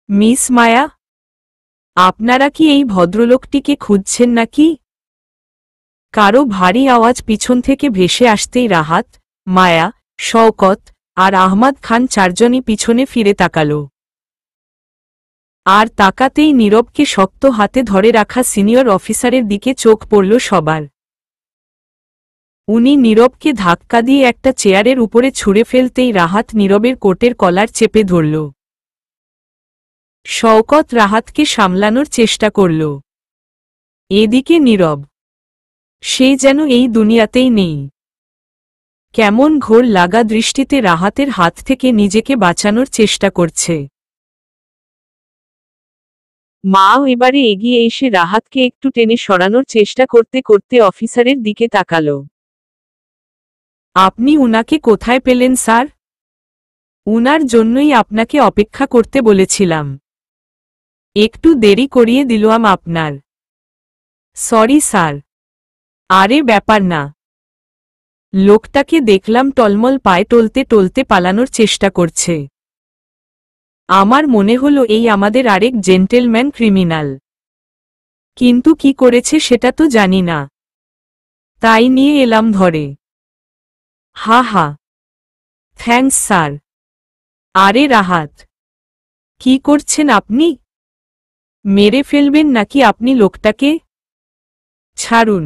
Miss মায়া, আপনারা কি এই ভদ্রলোকটিকে খুঁজছেন নাকি? কারো ভারী আওয়াজ পিছন থেকে ভেসে আসতেই রাহাত, মায়া, শওকত আর আহমদ খান চারজনই পিছনে ফিরে তাকাল। আর তাকাতেই নীরবকে শক্ত হাতে ধরে রাখা সিনিয়র অফিসারের দিকে চোখ পড়ল সবার। উনি নীরবকে ধাক্কা দিয়ে একটা চেয়ারের উপরে ছুঁড়ে ফেলতেই রাহাত নীরবের কোটের কলার চেপে ধরল। শওকত রাহাতকে সামলানোর চেষ্টা করল। এদিকে নীরব, সে যেন এই দুনিয়াতেই নেই। কেমন ঘোর লাগা দৃষ্টিতে রাহাতের হাত থেকে নিজেকে বাঁচানোর চেষ্টা করছে। মাও এবারে এগিয়ে এসে রাহাতকে একটু টেনে সরানোর চেষ্টা করতে করতে অফিসারের দিকে তাকাল। আপনি উনাকে কোথায় পেলেন স্যার? উনার জন্যই আপনাকে অপেক্ষা করতে বলেছিলাম। একটু দেরি করিয়ে দিলাম আপনার। Sorry sir. আরে ব্যাপার না। লোকটাকে দেখলাম টলমল পায়ে টলতে টলতে পালানোর চেষ্টা করছে। আমার মনে হলো এই আমাদের আরেক জেন্টেলম্যান ক্রিমিনাল। কিন্তু কি করেছে সেটা তো জানি না, তাই নিয়ে এলাম ধরে। হা হা, থ্যাঙ্কস স্যার। আরে রাহাত, কি করছেন আপনি? মেরে ফেলবেন নাকি আপনি লোকটাকে? ছাড়ুন।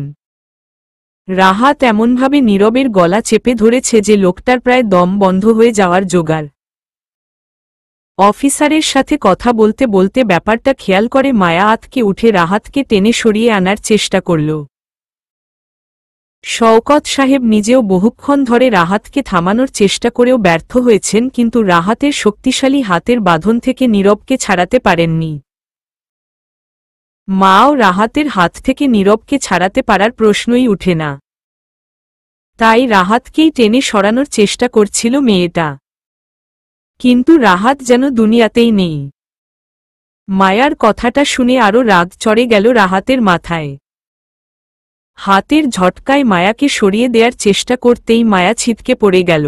রাহাত এমনভাবে নীরবের গলা চেপে ধরেছে যে লোকটার প্রায় দম বন্ধ হয়ে যাওয়ার জোগাড়। অফিসারের সাথে কথা বলতে বলতে ব্যাপারটা খেয়াল করে মায়া আতকে উঠে রাহাতকে টেনে সরিয়ে আনার চেষ্টা করল। শওকত সাহেব নিজেও বহুক্ষণ ধরে রাহাতকে থামানোর চেষ্টা করেও ব্যর্থ হয়েছেন, কিন্তু রাহাতের শক্তিশালী হাতের বাঁধন থেকে নীরবকে ছাড়াতে পারেননি। মাও রাহাতের হাত থেকে নীরবকে ছাড়াতে পারার প্রশ্নই উঠে না। তাই রাহাতকেই টেনে সরানোর চেষ্টা করছিল মেয়েটা। কিন্তু রাহাত যেন দুনিয়াতেই নেই। মায়ার কথাটা শুনে আরও রাগ চড়ে গেল রাহাতের মাথায়। হাতের ঝটকায় মায়াকে সরিয়ে দেওয়ার চেষ্টা করতেই মায়া ছিটকে পড়ে গেল।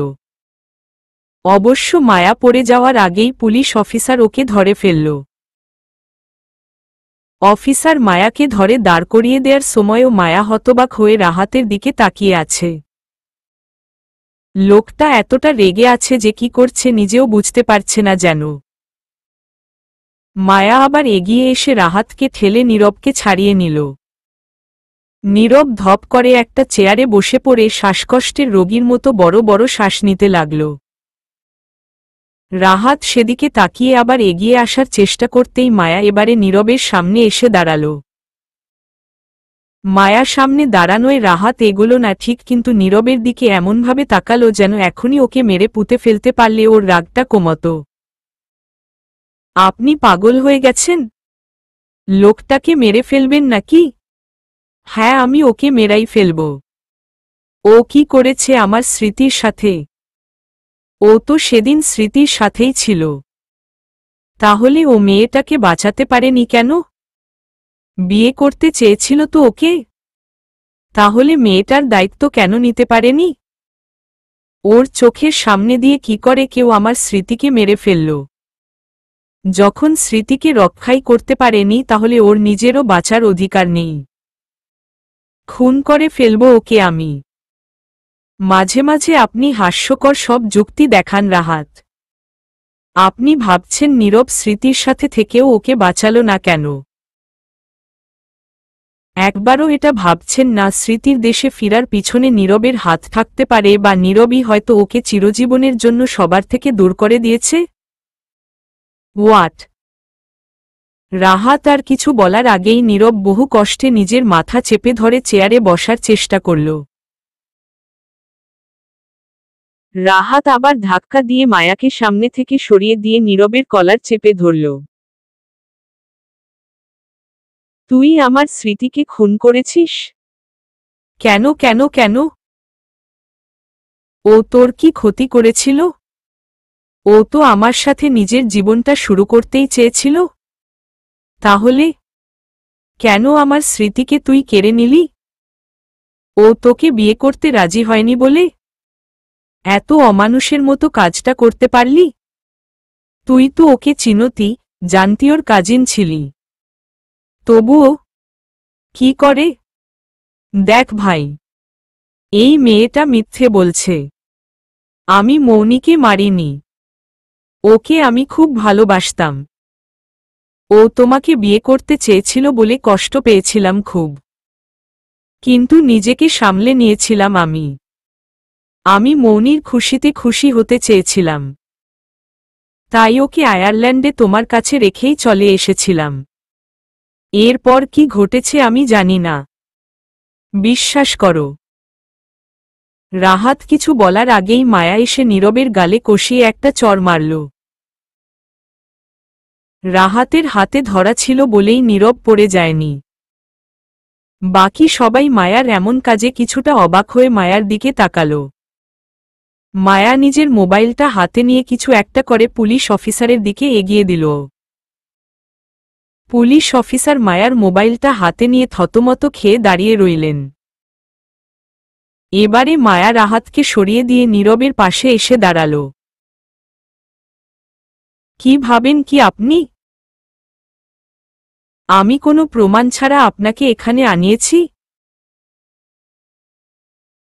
অবশ্য মায়া পড়ে যাওয়ার আগেই পুলিশ অফিসার ওকে ধরে ফেলল। অফিসার মায়াকে ধরে দাঁড় করিয়ে দেওয়ার সময়ও মায়া হতবাক হয়ে রাহাতের দিকে তাকিয়ে আছে। লোকটা এতটা রেগে আছে যে কি করছে নিজেও বুঝতে পারছে না যেন। মায়া আবার এগিয়ে এসে রাহাতকে ঠেলে নীরবকে ছাড়িয়ে নিল। নীরব ধপ করে একটা চেয়ারে বসে পড়ে শ্বাসকষ্টের রোগীর মতো বড় বড় শ্বাস নিতে লাগল। রাহাত সেদিকে তাকিয়ে আবার এগিয়ে আসার চেষ্টা করতেই মায়া এবারে নীরবের সামনে এসে দাঁড়াল। মায়া সামনে দাঁড়ানোয় রাহাত এগোলো না ঠিক, কিন্তু নীরবের দিকে এমনভাবে তাকালো যেন এখনই ওকে মেরে পুঁতে ফেলতে পারলে ওর রাগটা কমত। আপনি পাগল হয়ে গেছেন? লোকটাকে মেরে ফেলবেন নাকি? হ্যাঁ, আমি ওকে মেরাই ফেলব। ও কি করেছে আমার স্মৃতির সাথে? ও তো সেদিন স্মৃতির সাথেই ছিল। তাহলে ও মেয়েটাকে বাঁচাতে পারেনি কেন? বিয়ে করতে চেয়েছিল তো ওকে। তাহলে মেয়েটার দায়িত্ব কেন নিতে পারেনি? ওর চোখের সামনে দিয়ে কি করে কেউ আমার স্মৃতিকে মেরে ফেলল? যখন স্মৃতিকে রক্ষাই করতে পারেনি তাহলে ওর নিজেরও বাঁচার অধিকার নেই। খুন করে ফেলব ওকে আমি। মাঝে মাঝে আপনি হাস্যকর সব যুক্তি দেখান রাহাত। আপনি ভাবছেন নীরব স্মৃতির সাথে থেকেও ওকে বাঁচালো না কেন? একবারও এটা ভাবছেন না স্মৃতির দেশে ফিরার পিছনে নীরবের হাত থাকতে পারে, বা নীরবই হয়তো ওকে চিরজীবনের জন্য সবার থেকে দূর করে দিয়েছে? হোয়াট? রাহাত আর কিছু বলার আগেই নীরব বহু কষ্টে নিজের মাথা চেপে ধরে চেয়ারে বসার চেষ্টা করল। রাহাত আবার ধাক্কা দিয়ে মায়াকে সামনে থেকে সরিয়ে দিয়ে নীরবের কলার চেপে ধরল। তুই আমার স্মৃতিকে খুন করেছিস? কেন কেন কেন? ও তোর কি ক্ষতি করেছিল? ও তো আমার সাথে নিজের জীবনটা শুরু করতেই চেয়েছিল। তাহলে কেন আমার স্মৃতিকে তুই কেড়ে নিলি? ও তোকে বিয়ে করতে রাজি হয়নি বলে এত অমানুষের মতো কাজটা করতে পারলি? তুই তো ওকে চিনতি, জানতি ওর কাজিন ছিলি। তবুও কি করে? দেখ ভাই, এই মেয়েটা মিথ্যে বলছে। আমি মৌনিকে মারিনি। ওকে আমি খুব ভালোবাসতাম। ও তোমাকে বিয়ে করতে চেয়েছিল বলে কষ্ট পেয়েছিলাম খুব, কিন্তু নিজেকে সামলে নিয়েছিলাম আমি মৌনির খুশিতে খুশি হতে চেয়েছিলাম, তাই ওকে আয়ারল্যান্ডে তোমার কাছে রেখেই চলে এসেছিলাম। এরপর কি ঘটেছে আমি জানি না। বিশ্বাস করো। রাহাত কিছু বলার আগেই মায়া এসে নীরবের গালে কষিয়ে একটা চড় মারল। রাহাতের হাতে ধরা ছিল বলেই নীরব পড়ে যায়নি। বাকি সবাই মায়ার এমন কাজে কিছুটা অবাক হয়ে মায়ার দিকে তাকাল। মায়া নিজের মোবাইলটা হাতে নিয়ে কিছু একটা করে পুলিশ অফিসারের দিকে এগিয়ে দিল। পুলিশ অফিসার মায়ার মোবাইলটা হাতে নিয়ে থতমত খেয়ে দাঁড়িয়ে রইলেন। এবারে মায়া রাহাতকে সরিয়ে দিয়ে নীরবের পাশে এসে দাঁড়াল। কি ভাবেন কি আপনি? আমি কোনো প্রমাণ ছাড়া আপনাকে এখানে আনিয়েছি?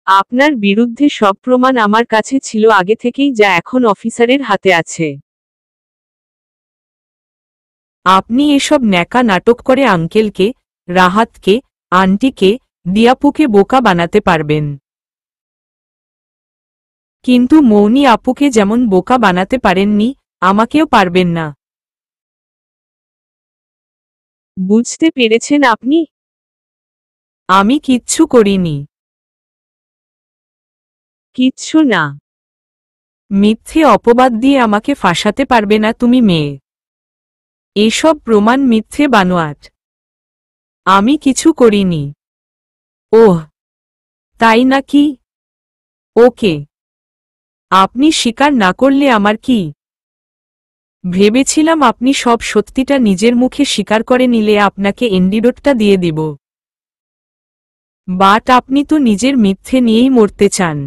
আপনার বিরুদ্ধে সব প্রমাণ আমার কাছে ছিল আগে থেকেই, যা এখন অফিসারের হাতে আছে। আপনি এসব ন্যাকা নাটক করে আঙ্কেলকে, রাহাতকে, আন্টিকে, দিয়াপুকে বোকা বানাতে পারবেন, কিন্তু মৌনি আপুকে যেমন বোকা বানাতে পারেননি, আমাকেও পারবেন না। বুঝতে পেরেছেন আপনি? আমি কিচ্ছু করিনি। কিচ্ছু না। মিথ্যে অপবাদ দিয়ে আমাকে ফাঁসাতে পারবে না তুমি মেয়ে। এসব প্রমাণ মিথ্যে বানোয়াট। আমি কিছু করিনি। ওহ, তাই নাকি? ওকে। আপনি স্বীকার না করলে আমার কি? ভেবেছিলাম আপনি সব সত্যিটা নিজের মুখে স্বীকার করে নিলে আপনাকে এন্টিডোটটা দিয়ে দিব। বাট আপনি তো নিজের মিথ্যে নিয়েই মরতে চান।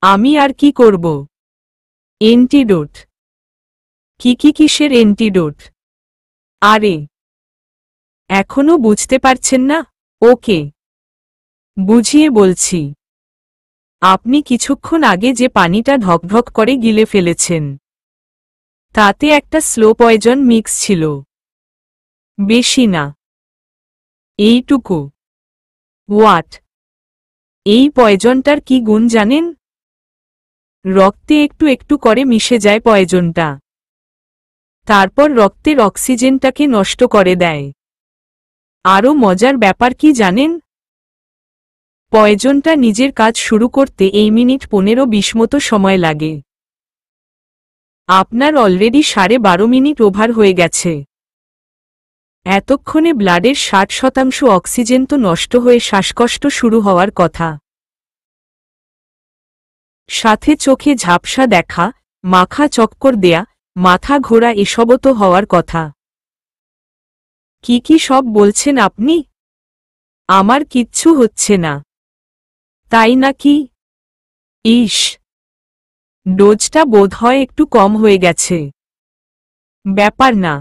আমি আর কি করব? এন্টিডোট? কিসের এন্টিডোট? আরে, এখনো বুঝতে পারছেন না? ওকে, বুঝিয়ে বলছি। আপনি কিছুক্ষণ আগে যে পানিটা ঢকঢক করে গিলে ফেলেছেন, তাতে একটা স্লো পয়জন মিক্স ছিল। বেশি না, এইটুকু। হোয়াট? এই পয়জনটার কি গুণ জানেন? রক্তে একটু একটু করে মিশে যায় পয়জনটা, তারপর রক্তের অক্সিজেনটাকে নষ্ট করে দেয়। আরও মজার ব্যাপার কি জানেন? পয়জনটা নিজের কাজ শুরু করতে এই মিনিট 15-20 মতো সময় লাগে। আপনার অলরেডি 12.5 মিনিট ওভার হয়ে গেছে। এতক্ষণে ব্লাডের 60% অক্সিজেন তো নষ্ট হয়ে শ্বাসকষ্ট শুরু হওয়ার কথা, সাথে চোখে ঝাপসা দেখা, মাথা চক্কর দেয়া, মাথা ঘোরা এসবও তো হওয়ার কথা। কি সব বলছেন আপনি? আমার কিচ্ছু হচ্ছে না। তাই নাকি? ইস, ডোজটা বোধহয় একটু কম হয়ে গেছে। ব্যাপার না,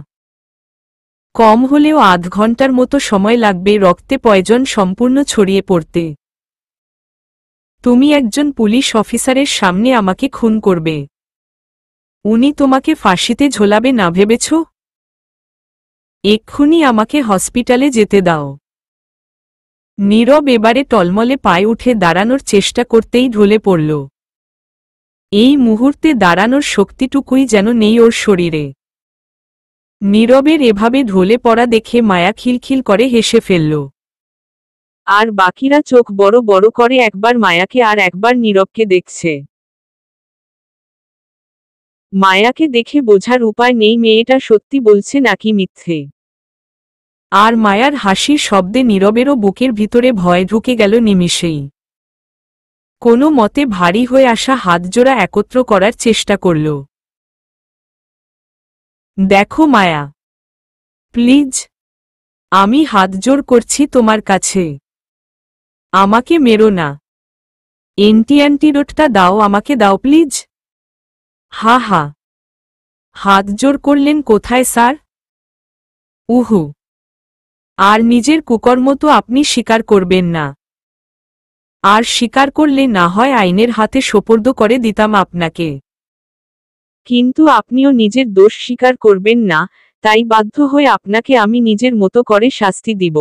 কম হলেও আধ ঘন্টার মতো সময় লাগবে রক্তে পয়জন সম্পূর্ণ ছড়িয়ে পড়তে। তুমি একজন পুলিশ অফিসারের সামনে আমাকে খুন করবে? উনি তোমাকে ফাঁসিতে ঝোলাবে না ভেবেছ? এক্ষুনি আমাকে হসপিটালে যেতে দাও। নীরব এবারে টলমলে পায়ে উঠে দাঁড়ানোর চেষ্টা করতেই ঢলে পড়ল। এই মুহূর্তে দাঁড়ানোর শক্তিটুকুই যেন নেই ওর শরীরে। নীরবের এভাবে ঢলে পড়া দেখে মায়া খিলখিল করে হেসে ফেলল। আর বাকিরা চোখ বড় বড় করে একবার মায়াকে আর একবার নীরবকে দেখছে। মায়াকে দেখে বোঝার উপায় নেই মেয়েটা সত্যি বলছে নাকি মিথ্যে। আর মায়ার হাসির শব্দে নীরবেরও বুকের ভিতরে ভয় ঢুকে গেল নিমিষেই। কোনো মতে ভারী হয়ে আসা হাতজোড়া একত্র করার চেষ্টা করল। দেখো মায়া, প্লিজ, আমি হাতজোড় করছি তোমার কাছে। আমাকে মেরো না। অ্যান্টিডোটটা দাও, আমাকে দাও প্লিজ। হা হা। হাত জোর করলেন কোথায় স্যার? উহু। আর নিজের কুকর্ম তো আপনি স্বীকার করবেন না। আর স্বীকার করলে না হয় আইনের হাতে সোপর্দ করে দিতাম আপনাকে। কিন্তু আপনিও নিজের দোষ স্বীকার করবেন না, তাই বাধ্য হয়ে আপনাকে আমি নিজের মতো করে শাস্তি দিব।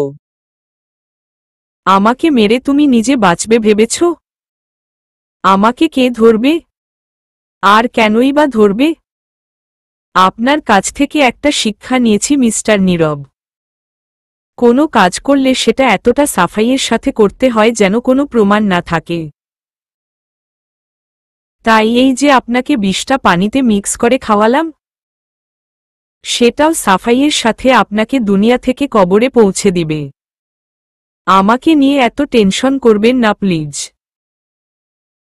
আমাকে মেরে তুমি নিজে বাঁচবে ভেবেছ? আমাকে কে ধরবে? আর কেনই বা ধরবে? আপনার কাছ থেকে একটা শিক্ষা নিয়েছি মিস্টার নীরব। কোনো কাজ করলে সেটা এতটা সাফাইয়ের সাথে করতে হয় যেন কোনো প্রমাণ না থাকে। তাই এই যে আপনাকে বিষটা পানিতে মিক্স করে খাওয়ালাম, সেটাও সাফাইয়ের সাথে আপনাকে দুনিয়া থেকে কবরে পৌঁছে দিবে। আমাকে নিয়ে এত টেনশন করবেন না প্লিজ।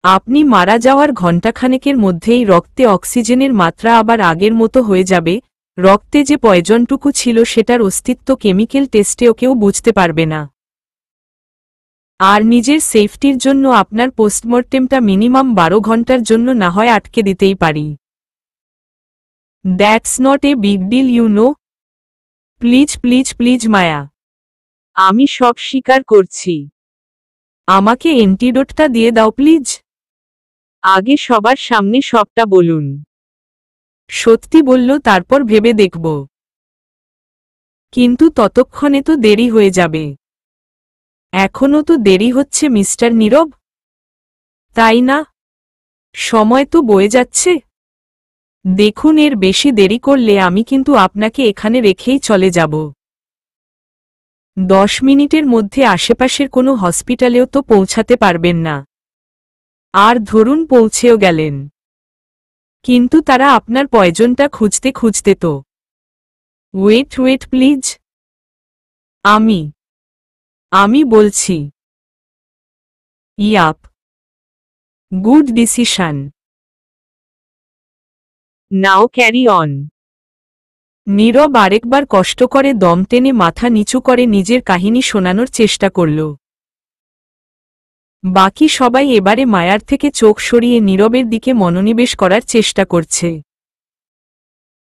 আপনি মারা যাওয়ার ঘণ্টাখানেকের মধ্যেই রক্তে অক্সিজেনের মাত্রা আবার আগের মতো হয়ে যাবে। রক্তে যে পয়জনটুকু ছিল সেটার অস্তিত্ব কেমিক্যাল টেস্টেও কেউ বুঝতে পারবে না। আর নিজের সেফটির জন্য আপনার পোস্টমর্টেমটা মিনিমাম 12 ঘন্টার জন্য না হয় আটকে দিতেই পারি। That's not a big deal you know. Please please please Maya. আমি সব স্বীকার করছি। আমাকে অ্যান্টিডোটটা দিয়ে দাও প্লিজ। আগে সবার সামনে সবটা বলুন। সত্যি বলল তারপর ভেবে দেখব। কিন্তু ততক্ষণে তো দেরি হয়ে যাবে। এখনো তো দেরি হচ্ছে মিস্টার নীরব, তাই না? সময় তো বয়ে যাচ্ছে। দেখুন, এর বেশি দেরি করলে আমি কিন্তু আপনাকে এখানে রেখেই চলে যাব। 10 মিনিটের মধ্যে আশেপাশের কোনো হসপিটালেও তো পৌঁছাতে পারবেন না। আর ধরুন পৌঁছেও গেলেন, কিন্তু তারা আপনার পয়জনটা খুঁজতে খুঁজতে তো। Wait wait please. আমি বলছি। Yup, good decision. Now carry on. Nirab আরেকবার কষ্ট করে দম টেনে মাথা নিচু করে নিজের কাহিনী শোনানোর চেষ্টা করল। বাকি সবাই এবারে মায়ার থেকে চোখ সরিয়ে নীরবের দিকে মনোনিবেশ করার চেষ্টা করছে।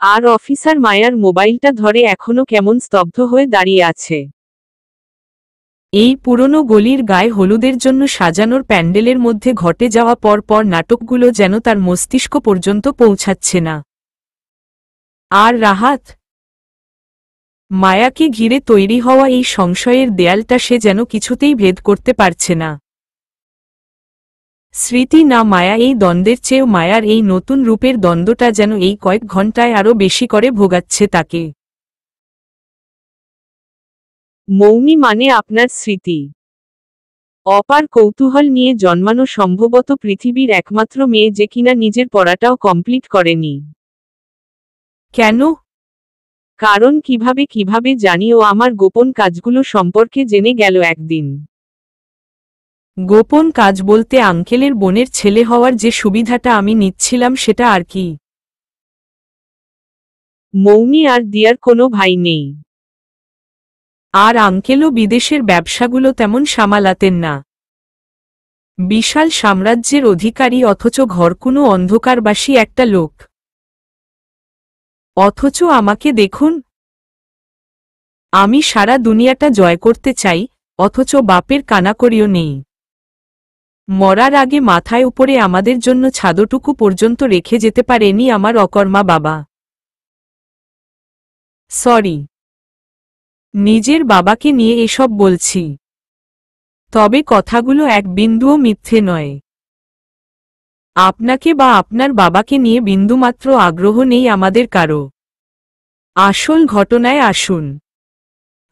আর অফিসার মায়ার মোবাইলটা ধরে এখনো কেমন স্তব্ধ হয়ে দাঁড়িয়ে আছে। এই পুরনো গলির গায়ে হলুদের জন্য সাজানোর প্যান্ডেলের মধ্যে ঘটে যাওয়া পর পর নাটকগুলো যেন তার মস্তিষ্ক পর্যন্ত পৌঁছাচ্ছে না। আর রাহাত, মায়াকে ঘিরে তৈরি হওয়া এই সংশয়ের দেয়ালটা সে যেন কিছুতেই ভেদ করতে পারছে না। স্মৃতি না মায়া, এই দ্বন্দ্বের চেয়েও মায়ার এই নতুন রূপের দ্বন্দ্বটা যেন এই কয়েক ঘণ্টায় আরও বেশি করে ভোগাচ্ছে তাকে। মৌমি মানে আপনার স্মৃতি। অপার কৌতূহল নিয়ে জন্মানো সম্ভবত পৃথিবীর একমাত্র মেয়ে যে কিনা নিজের পড়াটাও কমপ্লিট করেনি। কেন? কারণ কিভাবে জানি ও আমার গোপন কাজগুলো সম্পর্কে জেনে গেল একদিন। গোপন কাজ বলতে আঙ্কেলের বোনের ছেলে হওয়ার যে সুবিধাটা আমি নিচ্ছিলাম সেটা আর কি? মৌমি আর দিয়ার কোনো ভাই নেই। আর আঙ্কেলও বিদেশের ব্যবসাগুলো তেমন সামালাতেন না। বিশাল সাম্রাজ্যের অধিকারী অথচ ঘরকুনো অন্ধকারবাসী একটা লোক। অথচ আমাকে দেখুন, আমি সারা দুনিয়াটা জয় করতে চাই, অথচ বাপের কানাকড়িও নেই। মরার আগে মাথায় উপরে আমাদের জন্য ছাদটুকু পর্যন্ত রেখে যেতে পারেনি আমার অকর্মা বাবা। সরি, নিজের বাবাকে নিয়ে এসব বলছি। তবে কথাগুলো এক বিন্দুও মিথ্যে নয়। আপনাকে বা আপনার বাবাকে নিয়ে বিন্দুমাত্র আগ্রহ নেই আমাদের কারো। আসল ঘটনায় আসুন।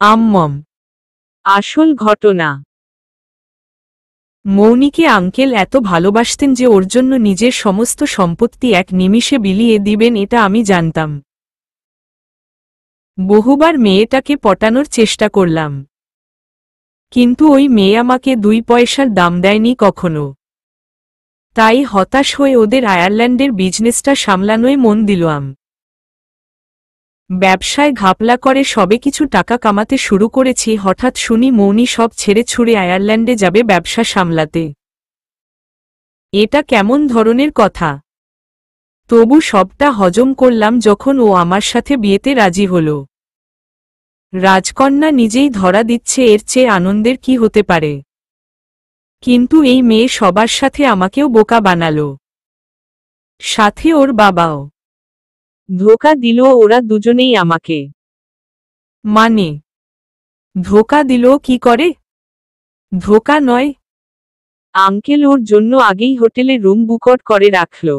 আম্মম। আসল ঘটনা, মৌনিকে আঙ্কেল এত ভালোবাসতেন যে ওর জন্য নিজের সমস্ত সম্পত্তি এক নিমিষে বিলিয়ে দিবেন এটা আমি জানতাম। বহুবার মেয়েটাকে পটানোর চেষ্টা করলাম, কিন্তু ওই মেয়ে আমাকে 2 পয়সার দাম দেয়নি কখনো। তাই হতাশ হয়ে ওদের আয়ারল্যান্ডের বিজনেসটা সামলানোয় মন দিলাম। ব্যবসায় ঘাপলা করে সবে কিছু টাকা কামাতে শুরু করেছি, হঠাৎ শুনি মৌনি সব ছেড়ে ছুড়ে আয়ারল্যান্ডে যাবে ব্যবসা সামলাতে। এটা কেমন ধরনের কথা? তবু সবটা হজম করলাম যখন ও আমার সাথে বিয়েতে রাজি হল। রাজকন্যা নিজেই ধরা দিচ্ছে, এর চেয়ে আনন্দের কি হতে পারে। কিন্তু এই মেয়ে সবার সাথে আমাকেও বোকা বানালো, সাথে ওর বাবাও। ধোঁকা দিল ওরা দুজনেই আমাকে। মানে? ধোঁকা দিল কি করে? ধোঁকা নয়। আঙ্কেল ওর জন্য আগেই হোটেলে রুম বুকট করে রাখল।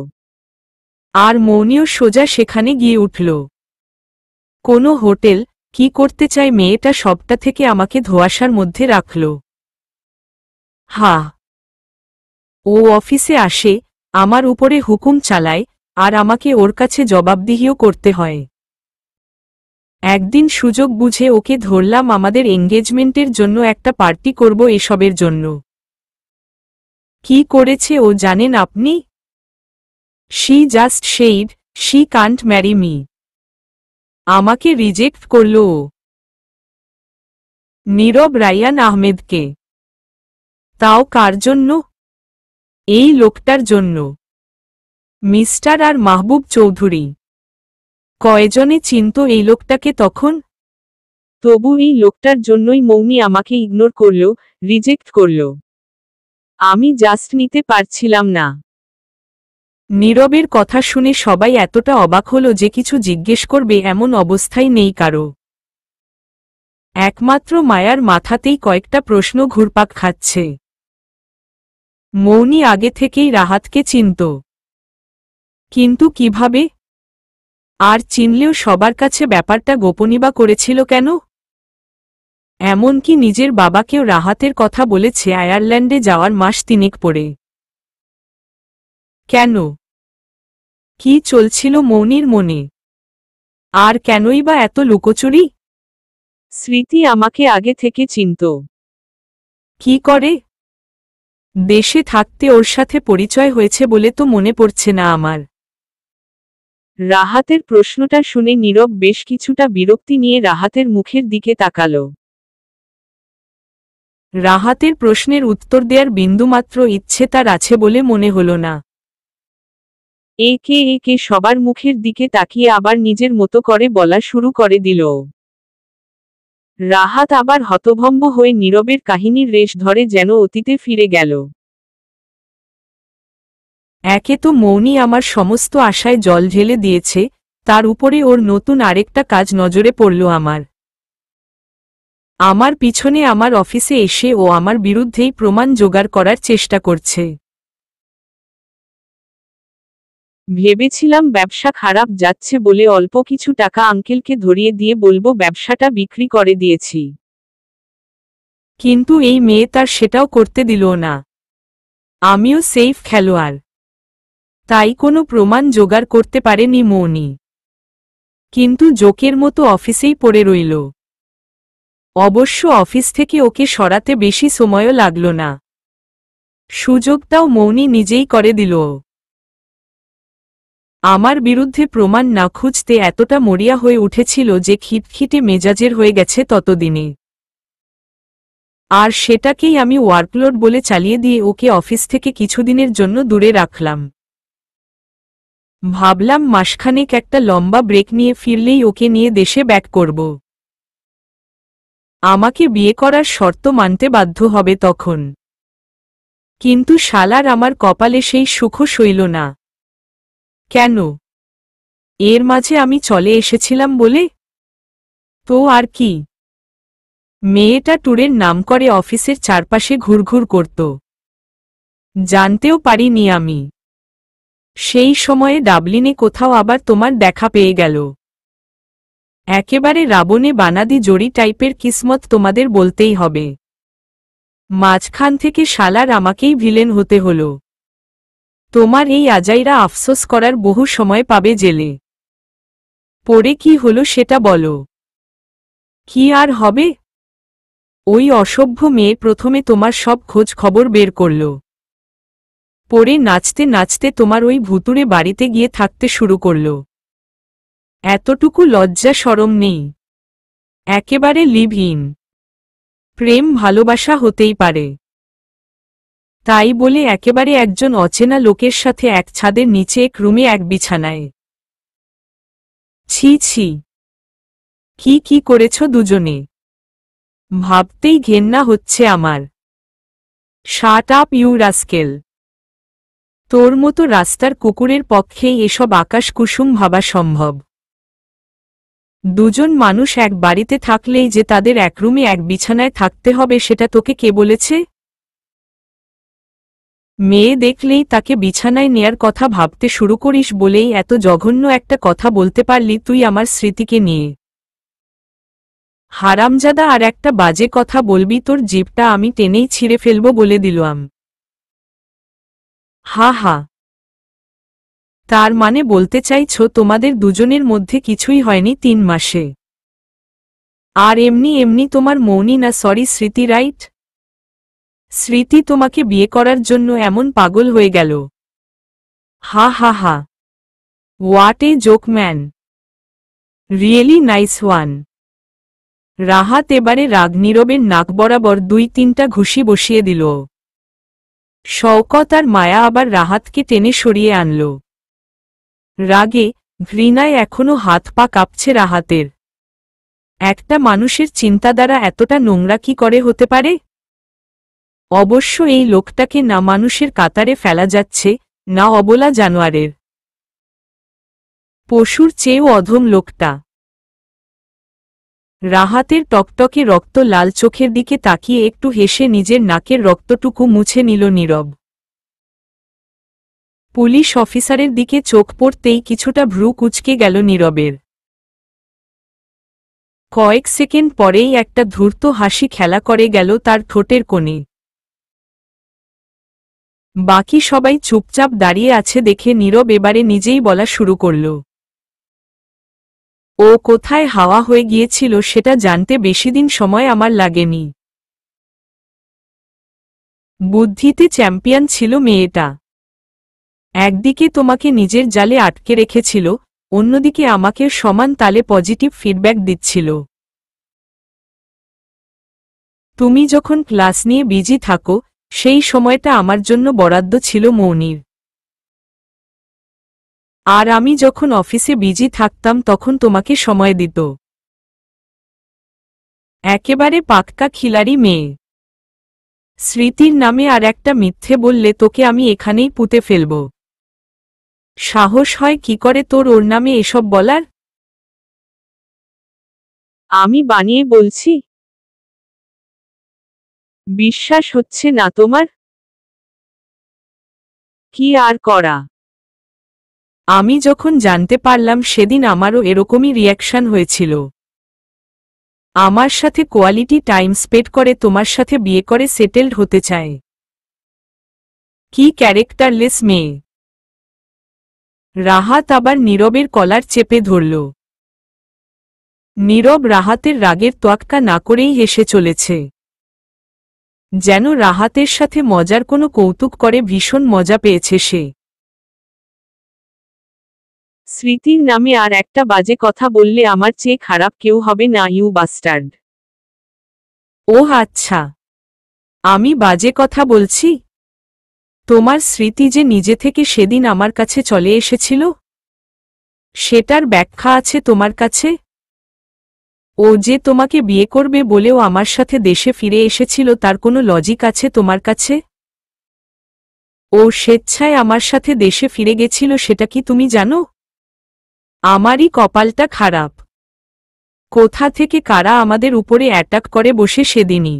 আর মৌনীও সোজা সেখানে গিয়ে উঠল। কোনো হোটেল? কি করতে চায় মেয়েটা সবটা থেকে আমাকে ধোঁয়াশার মধ্যে রাখল। হা, ও অফিসে আসে, আমার উপরে হুকুম চালায়, আর আমাকে ওর কাছে জবাবদিহিও করতে হয়। একদিন সুযোগ বুঝে ওকে ধরলাম, আমাদের এঙ্গেজমেন্টের জন্য একটা পার্টি করব এসবের জন্য। কি করেছে ও জানেন আপনি? She just said she Kant marry me. আমাকে রিজেক্ট করল ও। নীরব রায়ান আহমেদকে। তাও কার জন্য? এই লোকটার জন্য, মিস্টার আর মাহবুব চৌধুরী। কয়জনে চিনত এই লোকটাকে তখন? তবু এই লোকটার জন্যই মৌমি আমাকে ইগনোর করল, রিজেক্ট করল। আমি জাস্ট নিতে পারছিলাম না। নীরবের কথা শুনে সবাই এতটা অবাক হল যে কিছু জিজ্ঞেস করবে এমন অবস্থায় নেই কারো। একমাত্র মায়ার মাথাতেই কয়েকটা প্রশ্ন ঘুরপাক খাচ্ছে। মৌনি আগে থেকেই রাহাতকে চিনত, কিন্তু কিভাবে? আর চিনলেও সবার কাছে ব্যাপারটা গোপনীবা করেছিল কেন? এমনকি নিজের বাবাকেও রাহাতের কথা বলেছে আয়ারল্যান্ডে যাওয়ার মাস তিনেক পরে। কেন? কি চলছিল মৌনির মনে? আর কেনই বা এত লুকোচুরি? স্মৃতি আমাকে আগে থেকে চিনত। কি করে? দেশে থাকতে ওর সাথে পরিচয় হয়েছে বলে তো মনে পড়ছে না আমার। রাহাতের প্রশ্নটা শুনে নীরব বেশ কিছুটা বিরক্তি নিয়ে রাহাতের মুখের দিকে তাকাল। রাহাতের প্রশ্নের উত্তর দেওয়ার বিন্দুমাত্র ইচ্ছে তার আছে বলে মনে হল না। একে একে সবার মুখের দিকে তাকিয়ে আবার নিজের মতো করে বলা শুরু করে দিল। রাহাত আবার হতভম্ব হয়ে নীরবের কাহিনীর রেশ ধরে যেন অতীতে ফিরে গেল। একে তো মৌনি আমার সমস্ত আশায় জল ঢেলে দিয়েছে, তার উপরে ওর নতুন আরেকটা কাজ নজরে পড়ল আমার পিছনে আমার অফিসে এসে ও আমার বিরুদ্ধেই প্রমাণ জোগাড় করার চেষ্টা করছে। ভেবেছিলাম ব্যবসা খারাপ যাচ্ছে বলে অল্প কিছু টাকা আঙ্কেলকে ধরিয়ে দিয়ে বলবো ব্যবসাটা বিক্রি করে দিয়েছি। কিন্তু এই মেয়ে তার সেটাও করতে দিল না। আমিও সেফ খেলোয়াড়, তাই কোনো প্রমাণ জোগাড় করতে পারেনি মৌনি। কিন্তু জোকের মতো অফিসেই পড়ে রইল। অবশ্য অফিস থেকে ওকে সরাতে বেশি সময়ও লাগল না। সুযোগটাও মৌনি নিজেই করে দিল। আমার বিরুদ্ধে প্রমাণ না খুঁজতে এতটা মরিয়া হয়ে উঠেছিল যে খিটখিটে মেজাজের হয়ে গেছে ততদিনে। আর সেটাকেই আমি ওয়ার্কলোড বলে চালিয়ে দিয়ে ওকে অফিস থেকে কিছুদিনের জন্য দূরে রাখলাম। ভাবলাম মাসখানেক একটা লম্বা ব্রেক নিয়ে ফিরলেই ওকে নিয়ে দেশে ব্যাক করব। আমাকে বিয়ে করার শর্ত মানতে বাধ্য হবে তখন। কিন্তু শালার আমার কপালে সেই সুখও সইল না। কেন? এর মাঝে আমি চলে এসেছিলাম বলে? তো আর কি? মেয়েটা ট্যুরের নাম করে অফিসের চারপাশে ঘুরঘুর করত। জানতেও পারিনি আমি। সেই সময়ে ডাবলিনে কোথাও আবার তোমার দেখা পেয়ে গেল। একেবারে রাবণে বানাদি জড়ি টাইপের কিসমত তোমাদের বলতেই হবে। মাঝখান থেকে শালার আমাকেই ভিলেন হতে হল। তোমার এই আজাইরা আফসোস করার বহু সময় পাবে জেলে। পরে কি হলো সেটা বলো। কি আর হবে? ওই অসভ্য মেয়ে প্রথমে তোমার সব খোঁজ খবর বের করল। পরে নাচতে নাচতে তোমার ওই ভুতুরে বাড়িতে গিয়ে থাকতে শুরু করল। এতটুকু লজ্জা শরম নেই? একেবারে লিভ ইন। প্রেম ভালোবাসা হতেই পারে, তাই বলে একেবারে একজন অচেনা লোকের সাথে এক ছাদের নিচে এক রুমে এক বিছানায়। ছি ছি, কি কি করেছ দুজনে, ভাবতেই ঘেন্না হচ্ছে আমার। Shut up you rascal. তোর মতো রাস্তার কুকুরের পক্ষেই এসব আকাশ কুসুম ভাবা সম্ভব। দুজন মানুষ এক বাড়িতে থাকলেই যে তাদের এক রুমে এক বিছানায় থাকতে হবে সেটা তোকে কে বলেছে? মেয়ে দেখলেই তাকে বিছানায় নেয়ার কথা ভাবতে শুরু করিস বলেই এত জঘন্য একটা কথা বলতে পারলি তুই আমার স্মৃতিকে নিয়ে। হারামজাদা, আর একটা বাজে কথা বলবি তোর জিভটা আমি টেনেই ছিঁড়ে ফেলব বলে দিলাম। হা হা, তার মানে বলতে চাইছ তোমাদের দুজনের মধ্যে কিছুই হয়নি 3 মাসে? আর এমনি এমনি তোমার মৌনি না সরি স্মৃতি, রাইট? স্মৃতি তোমাকে বিয়ে করার জন্য এমন পাগল হয়ে গেল। হা হা হা, what a joke man, really nice one. Rahat এবারে রাগ নীরবের নাক বরাবর 2-3টা ঘুষি বসিয়ে দিল। শওকত আর মায়া আবার রাহাতকে টেনে সরিয়ে আনল। রাগে ঘৃণায় এখনো হাত পা কাঁপছে রাহাতের। একটা মানুষের চিন্তাধারা এতটা নোংরা কি করে হতে পারে? অবশ্য এই লোকটাকে না মানুষের কাতারে ফেলা যাচ্ছে, না অবলা জানোয়ারের। পশুর চেয়েও অধম লোকটা। রাহাতের টকটকে রক্ত লাল চোখের দিকে তাকিয়ে একটু হেসে নিজের নাকের রক্তটুকু মুছে নিল নীরব। পুলিশ অফিসারের দিকে চোখ পড়তেই কিছুটা ভ্রু কুঁচকে গেল নীরবের। কয়েক সেকেন্ড পরেই একটা ধূর্ত হাসি খেলা করে গেল তার ঠোঁটের কোণে। বাকি সবাই চুপচাপ দাঁড়িয়ে আছে দেখে নীরব এবারে নিজেই বলা শুরু করল। ও কোথায় হাওয়া হয়ে গিয়েছিল সেটা জানতে বেশিদিন সময় আমার লাগেনি। বুদ্ধিতে চ্যাম্পিয়ন ছিল মেয়েটা। একদিকে তোমাকে নিজের জালে আটকে রেখেছিল, অন্যদিকে আমাকে সমান তালে পজিটিভ ফিডব্যাক দিচ্ছিল। তুমি যখন ক্লাস নিয়ে বিজি থাকো সেই সময়টা আমার জন্য বরাদ্দ ছিল মৌনির। আর আমি যখন অফিসে বিজি থাকতাম তখন তোমাকে সময় দিত। একেবারে পাক্কা খিলাড়ি মেয়ে। স্মৃতির নামে আর একটা মিথ্যে বললে তোকে আমি এখানেই পুঁতে ফেলব। সাহস হয় কি করে তোর ওর নামে এসব বলার? আমি বানিয়ে বলছি? বিশ্বাস হচ্ছে না তোমার? কি আর করা। আমি যখন জানতে পারলাম সেদিন আমারও এরকমই রিয়াকশন হয়েছিল। আমার সাথে কোয়ালিটি টাইম স্পেন্ড করে তোমার সাথে বিয়ে করে সেটেলড হতে চায়। কি ক্যারেক্টারলেস মেয়ে। রাহাত আবার নীরবের কলার চেপে ধরল। নীরব রাহাতের রাগের তোয়াক্কা না করেই হেসে চলেছে। যেন রাহাতের সাথে মজার কোনো কৌতুক করে ভীষণ মজা পেয়েছে সে। স্মৃতির নামে আর একটা বাজে কথা বললে আমার চেয়ে খারাপ কেউ হবে না ইউ বাস্টার্ড। ওহ আচ্ছা, আমি বাজে কথা বলছি? তোমার স্মৃতি যে নিজে থেকে সেদিন আমার কাছে চলে এসেছিল, সেটার ব্যাখ্যা আছে তোমার কাছে? ও যে তোমাকে বিয়ে করবে বলেও আমার সাথে দেশে ফিরে এসেছিল তার কোনো লজিক আছে তোমার কাছে? ও স্বেচ্ছায় আমার সাথে দেশে ফিরে গেছিল সেটা কি তুমি জানো? আমারই কপালটা খারাপ। কোথা থেকে কারা আমাদের উপরে অ্যাটাক করে বসে সেদিনই।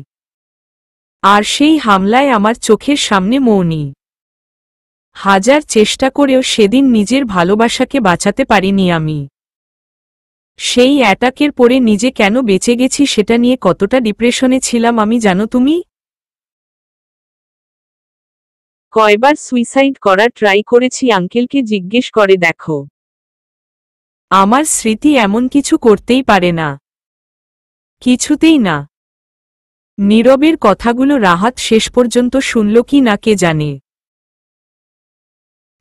আর সেই হামলায় আমার চোখের সামনে মৌনি। হাজার চেষ্টা করেও সেদিন নিজের ভালোবাসাকে বাঁচাতে পারিনি আমি। সেই অ্যাটাকের পরে নিজে কেন বেঁচে গেছি সেটা নিয়ে কতটা ডিপ্রেশনে ছিলাম আমি জানো তুমি? কয়বার সুইসাইড করার ট্রাই করেছি আঙ্কেলকে জিজ্ঞেস করে দেখো। আমার স্মৃতি এমন কিছু করতেই পারে না, কিছুতেই না। নীরবের কথাগুলো রাহাত শেষ পর্যন্ত শুনল কি না কে জানে।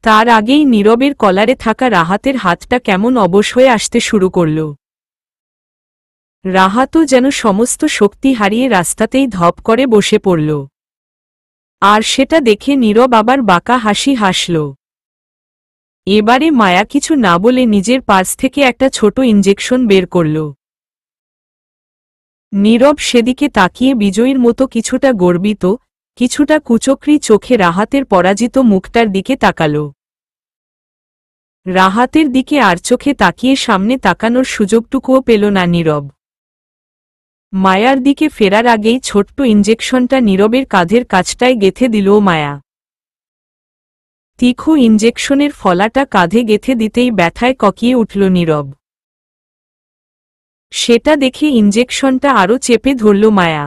তার আগেই নীরবের কলারে থাকা রাহাতের হাতটা কেমন অবশ হয়ে আসতে শুরু করল। রাহাতও যেন সমস্ত শক্তি হারিয়ে রাস্তাতেই ধপ করে বসে পড়ল। আর সেটা দেখে নীরব আবার বাঁকা হাসি হাসল। এবারে মায়া কিছু না বলে নিজের পার্স থেকে একটা ছোট ইঞ্জেকশন বের করল। নীরব সেদিকে তাকিয়ে বিজয়ীর মতো কিছুটা গর্বিত, কিছুটা কুচক্রী চোখে রাহাতের পরাজিত মুখটার দিকে তাকাল। রাহাতের দিকে আর চোখে তাকিয়ে সামনে তাকানোর সুযোগটুকুও পেল না নীরব। মায়ার দিকে ফেরার আগেই ছোট্ট ইঞ্জেকশনটা নীরবের কাঁধের কাছটায় গেঁথে দিল মায়া। তীক্ষ্ণ ইঞ্জেকশনের ফলাটা কাঁধে গেঁথে দিতেই ব্যথায় ককিয়ে উঠল নীরব। সেটা দেখে ইঞ্জেকশনটা আরও চেপে ধরল মায়া।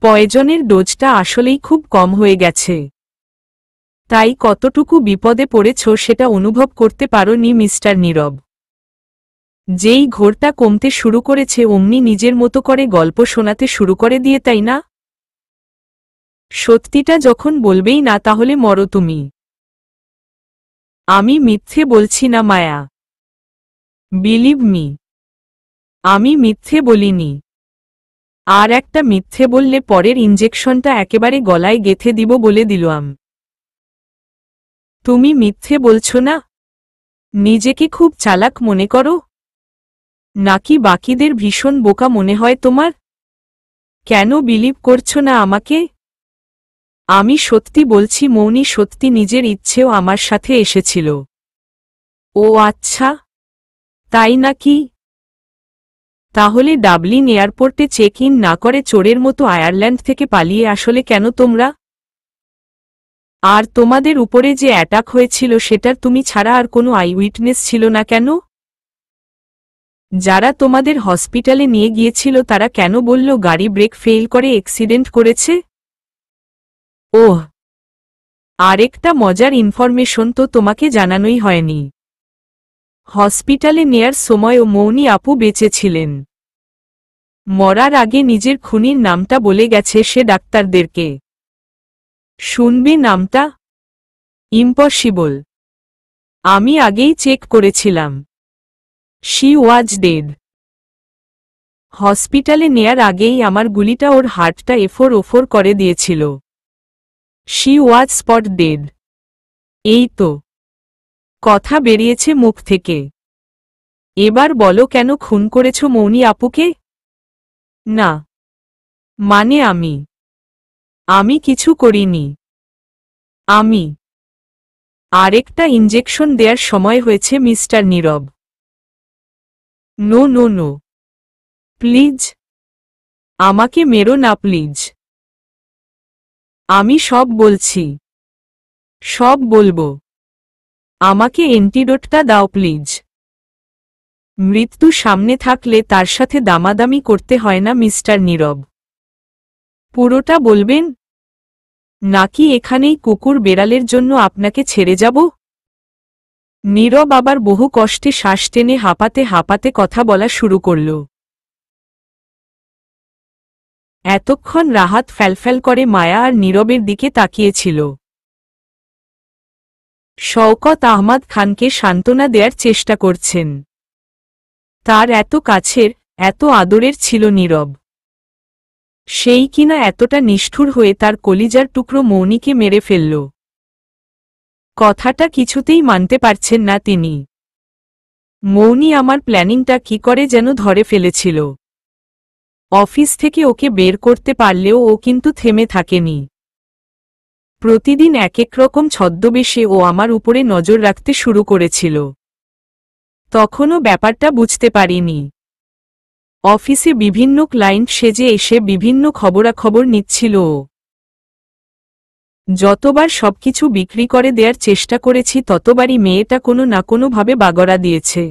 পয়জনের ডোজটা আসলেই খুব কম হয়ে গেছে। তাই কতটুকু বিপদে পড়েছ সেটা অনুভব করতে পারোনি মিস্টার নীরব। যেই ঘোরটা কমতে শুরু করেছে অমনি নিজের মতো করে গল্প শোনাতে শুরু করে দিয়ে, তাই না? সত্যিটা যখন বলবেই না তাহলে মরো তুমি। আমি মিথ্যে বলছি না মায়া, বিলিভ মি, আমি মিথ্যে বলিনি। আর একটা মিথ্যে বললে পরের ইঞ্জেকশনটা একেবারে গলায় গেঁথে দিব বলে দিলাম। তুমি মিথ্যে বলছো না? নিজেকে খুব চালাক মনে করো? নাকি বাকিদের ভীষণ বোকা মনে হয় তোমার? কেন বিলিভ করছো না আমাকে? আমি সত্যি বলছি মৌনি সত্যি নিজের ইচ্ছেও আমার সাথে এসেছিল। ও আচ্ছা, তাই নাকি? তাহলে ডাবলিন এয়ারপোর্টে চেক ইন না করে চোরের মতো আয়ারল্যান্ড থেকে পালিয়ে আসলে কেন তোমরা? আর তোমাদের উপরে যে অ্যাটাক হয়েছিল সেটার তুমি ছাড়া আর কোনো আইউইটনেস ছিল না কেন? যারা তোমাদের হসপিটালে নিয়ে গিয়েছিল তারা কেন বলল গাড়ি ব্রেক ফেল করে অ্যাক্সিডেন্ট করেছে? ওহ, আরেকটা মজার ইনফরমেশন তো তোমাকে জানানোই হয়নি। হসপিটালে নেয়ার সময়ও মৌনি আপু বেঁচে ছিলেন। মরার আগে নিজের খুনির নামটা বলে গেছে সে ডাক্তারদেরকে। শুনবে নামটা? ইম্পসিবল। আমি আগেই চেক করেছিলাম। She was dead. হসপিটালে নেয়ার আগেই আমার গুলিটা ওর হার্টটা এফোর ওফোর করে দিয়েছিল। She was spot dead. এই তো কথা বেরিয়েছে মুখ থেকে। এবার বলো কেন খুন করেছ মৌনি আপুকে? না, মানে আমি কিছু করিনি। আমি আরেকটা ইঞ্জেকশন দেওয়ার সময় হয়েছে mister Nirav. No no no, please আমাকে মেরো না প্লিজ। আমি সব বলছি, সব বলবো। আমাকে অ্যান্টিডোটটা দাও প্লিজ। মৃত্যু সামনে থাকলে তার সাথে দামাদামি করতে হয় না মিস্টার নীরব। পুরোটা বলবেন? নাকি এখানেই কুকুর বেড়ালের জন্য আপনাকে ছেড়ে যাব? নীরব আবার বহু কষ্টে শ্বাস টেনে হাঁপাতে হাঁপাতে কথা বলা শুরু করল। এতক্ষণ রাহাত ফ্যালফ্যাল করে মায়া আর নীরবের দিকে তাকিয়েছিল। শওকত আহমদ খানকে সান্ত্বনা দেয়ার চেষ্টা করছেন। তার এত কাছের, এত আদরের ছিল নীরব। সেই কিনা এতটা নিষ্ঠুর হয়ে তার কলিজার টুকরো মৌনিকে মেরে ফেলল। কথাটা কিছুতেই মানতে পারছেন না তিনি। মৌনি আমার প্ল্যানিংটা কি করে যেন ধরে ফেলেছিল। অফিস থেকে ওকে বের করতে পারলেও ও কিন্তু থেমে থাকেনি। প্রতিদিন এক এক রকম ছদ্মবেশে ও আমার উপরে নজর রাখতে শুরু করেছিল। তখনও ব্যাপারটা বুঝতে পারিনি। অফিসে বিভিন্ন ক্লায়েন্ট সেজে এসে বিভিন্ন খবরাখবর নিচ্ছিল ও। যতবার সবকিছু বিক্রি করে দেওয়ার চেষ্টা করেছি ততবারই মেয়েটা কোনো না কোনোভাবে বাগড়া দিয়েছে।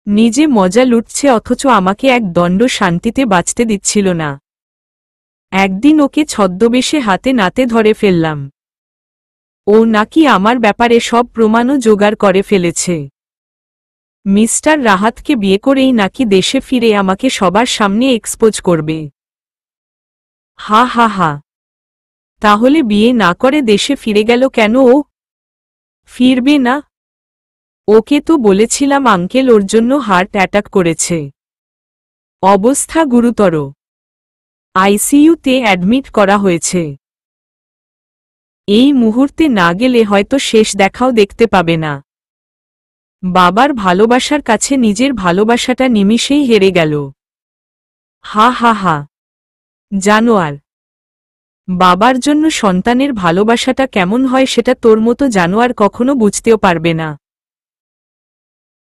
নিজে মজা লুটছে অথচ আমাকে এক দণ্ড শান্তিতে বাঁচতে দিচ্ছিল না। একদিন ওকে ছদ্মবেশে হাতে নাতে ধরে ফেললাম। ও নাকি আমার ব্যাপারে সব প্রমাণও জোগাড় করে ফেলেছে। মিস্টার রাহাতকে বিয়ে করেই নাকি দেশে ফিরে আমাকে সবার সামনে এক্সপোজ করবে। হা হা হা, তাহলে বিয়ে না করে দেশে ফিরে গেল কেন ও? ফিরবে না? ওকে তো বলেছিলাম আঙ্কেল ওর জন্য হার্ট অ্যাটাক করেছে। অবস্থা গুরুতর। আইসিইউতে অ্যাডমিট করা হয়েছে। এই মুহূর্তে না গেলে হয়তো শেষ দেখাও দেখতে পাবে না। বাবার ভালোবাসার কাছে নিজের ভালোবাসাটা নিমিষেই হেরে গেল। হা হা হা, জানোয়ার। বাবার জন্য সন্তানের ভালোবাসাটা কেমন হয় সেটা তোর মতো জানোয়ার কখনো বুঝতেও পারবে না।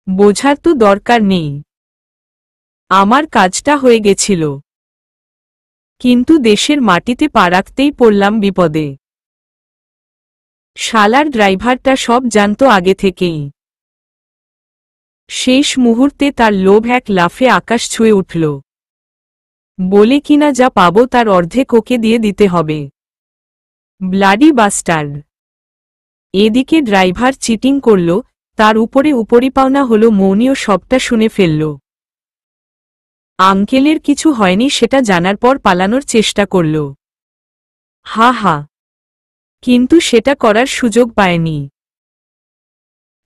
বোঝার তো দরকার নেই। আমার কাজটা হয়ে গেছিল, কিন্তু দেশের মাটিতে পা রাখতেই পড়লাম বিপদে। শালার ড্রাইভারটা সব জানতো আগে থেকেই। শেষ মুহূর্তে তার লোভ এক লাফে আকাশ ছুঁয়ে উঠল। বলে কিনা যা পাবো তার অর্ধেক ওকে দিয়ে দিতে হবে। Bloody bastard. এদিকে ড্রাইভার চিটিং করল, তার উপরে উপরিপাওনা হল মৌনীও সবটা শুনে ফেলল। আঙ্কেলের কিছু হয়নি সেটা জানার পর পালানোর চেষ্টা করল। হা হা, কিন্তু সেটা করার সুযোগ পায়নি।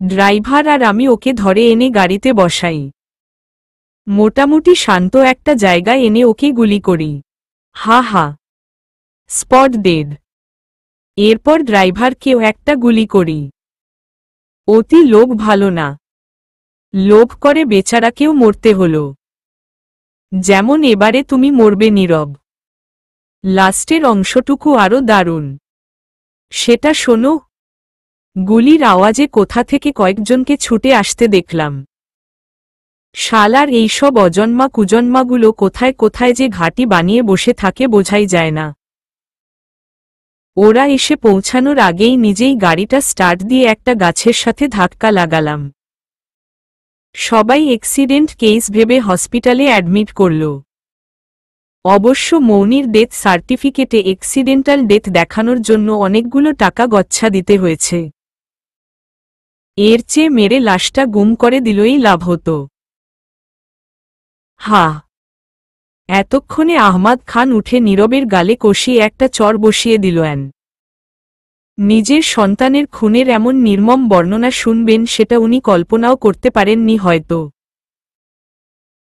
ড্রাইভার আর আমি ওকে ধরে এনে গাড়িতে বসাই। মোটামুটি শান্ত একটা জায়গায় এনে ওকে গুলি করি। হা হা, স্পট ডেড। এরপর ড্রাইভারকেও একটা গুলি করি। অতি লোভ ভালো না। লোভ করে বেচারাকেও মরতে হলো। যেমন এবারে তুমি মরবে নীরব। লাস্টের অংশটুকু আরও দারুণ। সেটা শোনো। গুলির আওয়াজে কোথা থেকে কয়েকজনকে ছুটে আসতে দেখলাম। শালার এইসব অজন্মা কুজন্মাগুলো কোথায় কোথায় যে ঘাঁটি বানিয়ে বসে থাকে বোঝাই যায় না। ওরা এসে পৌঁছানোর আগেই নিজেই গাড়িটা স্টার্ট দিয়ে একটা গাছের সাথে ধাক্কা লাগালাম। সবাই অ্যাক্সিডেন্ট কেস ভেবে হসপিটালে অ্যাডমিট করল। অবশ্য মৌনীর ডেথ সার্টিফিকেটে অ্যাক্সিডেন্টাল ডেথ দেখানোর জন্য অনেকগুলো টাকা গচ্ছা দিতে হয়েছে। এর চেয়ে মেরে লাশটা গুম করে দিলই লাভ হতো। হা, এতক্ষণে আহমাদ খান উঠে নীরবের গালে কষিয়ে একটা চর বসিয়ে দিল। নিজের সন্তানের খুনের এমন নির্মম বর্ণনা শুনবেন সেটা উনি কল্পনাও করতে পারেননি হয়তো।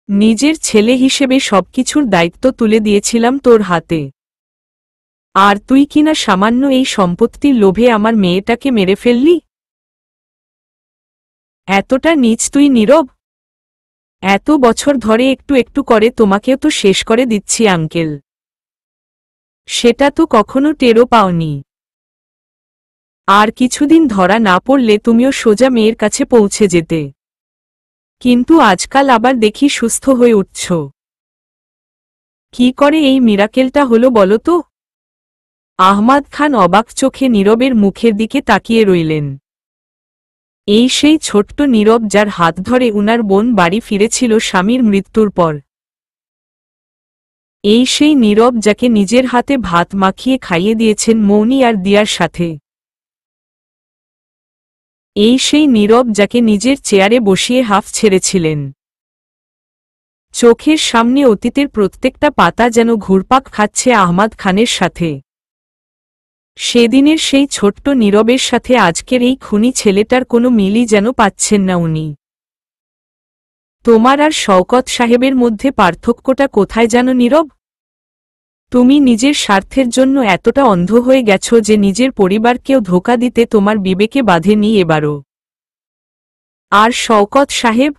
নিজের ছেলে হিসেবে সবকিছুর দায়িত্ব তুলে দিয়েছিলাম তোর হাতে, আর তুই কিনা সামান্য এই সম্পত্তির লোভে আমার মেয়েটাকে মেরে ফেললি। এতটা নীচ তুই নীরব। এত বছর ধরে একটু একটু করে তোমাকেও তো শেষ করে দিচ্ছি আঙ্কেল। সেটা তো কখনো টেরও পাওনি। আর কিছুদিন ধরা না পড়লে তুমিও সোজা মেয়ের কাছে পৌঁছে যেতে। কিন্তু আজকাল আবার দেখি সুস্থ হয়ে উঠছ। কি করে এই মিরাকেলটা হলো বলো তো? আহমাদ খান অবাক চোখে নীরবের মুখের দিকে তাকিয়ে রইলেন। এই সেই ছোট্ট নীরব যার হাত ধরে উনার বোন বাড়ি ফিরেছিল স্বামীর মৃত্যুর পর। এই সেই নীরব যাকে নিজের হাতে ভাত মাখিয়ে খাইয়ে দিয়েছেন মৌনী আর দিয়ার সাথে। এই সেই নীরব যাকে নিজের চেয়ারে বসিয়ে হাফ ছেড়েছিলেন। চোখের সামনে অতীতের প্রত্যেকটা পাতা যেন ঘুরপাক খাচ্ছে আহমাদ খানের সাথে। সেদিনের সেই ছোট্ট নীরবের সাথে আজকের এই খুনি ছেলেটার কোনো মিলই যেন পাচ্ছেন না উনি। তোমার আর শওকত সাহেবের মধ্যে পার্থক্যটা কোথায় জানো নীরব? তুমি নিজের স্বার্থের জন্য এতটা অন্ধ হয়ে গেছ যে নিজের পরিবারকেও ধোঁকা দিতে তোমার বিবেকে বাঁধেনি এবারও। আর শওকত সাহেব,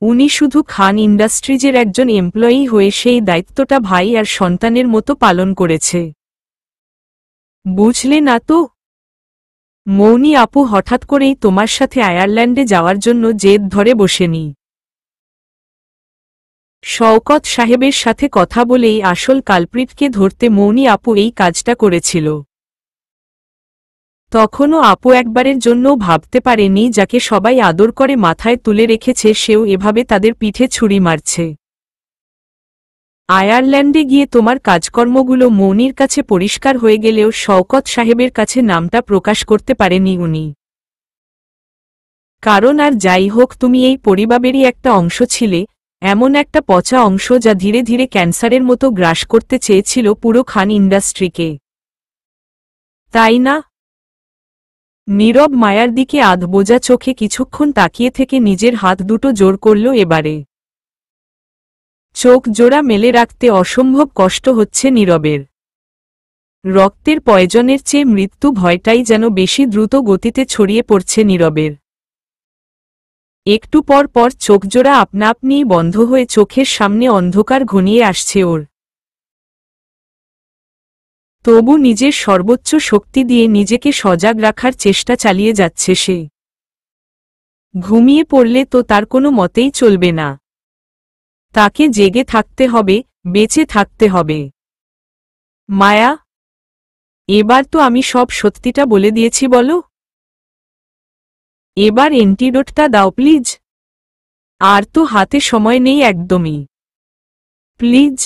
উনি শুধু খান ইন্ডাস্ট্রিজের একজন এমপ্লয়ি হয়ে সেই দায়িত্বটা ভাই আর সন্তানের মতো পালন করেছে। বুঝলে না তো? মৌনী আপু হঠাৎ করেই তোমার সাথে আয়ারল্যান্ডে যাওয়ার জন্য জেদ ধরে বসেনি। শওকত সাহেবের সাথে কথা বলেই আসল কালপ্রিটকে ধরতে মৌনী আপু এই কাজটা করেছিল। তখনও আপু একবারের জন্যও ভাবতে পারেনি যাকে সবাই আদর করে মাথায় তুলে রেখেছে সেও এভাবে তাদের পিঠে ছুরি মারছে। আয়ারল্যান্ডে গিয়ে তোমার কাজকর্মগুলো মৌনীর কাছে পরিষ্কার হয়ে গেলেও শওকত সাহেবের কাছে নামটা প্রকাশ করতে পারেনি উনি। কারণ আর যাই হোক তুমি এই পরিবারেরই একটা অংশ ছিলে, এমন একটা পচা অংশ যা ধীরে ধীরে ক্যান্সারের মতো গ্রাস করতে চেয়েছিল পুরো খান ইন্ডাস্ট্রিকে। তাই না? নীরব মায়ার দিকে আধবোজা চোখে কিছুক্ষণ তাকিয়ে থেকে নিজের হাত দুটো জোর করল এবারে। চোখ জোড়া মেলে রাখতে অসম্ভব কষ্ট হচ্ছে নীরবের। রক্তের পয়জনের চেয়ে মৃত্যু ভয়টাই যেন বেশি দ্রুত গতিতে ছড়িয়ে পড়ছে নীরবের। একটু পর পর চোখজোড়া আপনা আপনিই বন্ধ হয়ে চোখের সামনে অন্ধকার ঘনিয়ে আসছে ওর। তবু নিজের সর্বোচ্চ শক্তি দিয়ে নিজেকে সজাগ রাখার চেষ্টা চালিয়ে যাচ্ছে সে। ঘুমিয়ে পড়লে তো তার কোনো মতেই চলবে না। তাকে জেগে থাকতে হবে, বেঁচে থাকতে হবে। মায়া, এবার তো আমি সব সত্যিটা বলে দিয়েছি বলো। এবার অ্যান্টিডোটটা দাও প্লিজ। আর তো হাতে সময় নেই একদমই। প্লিজ।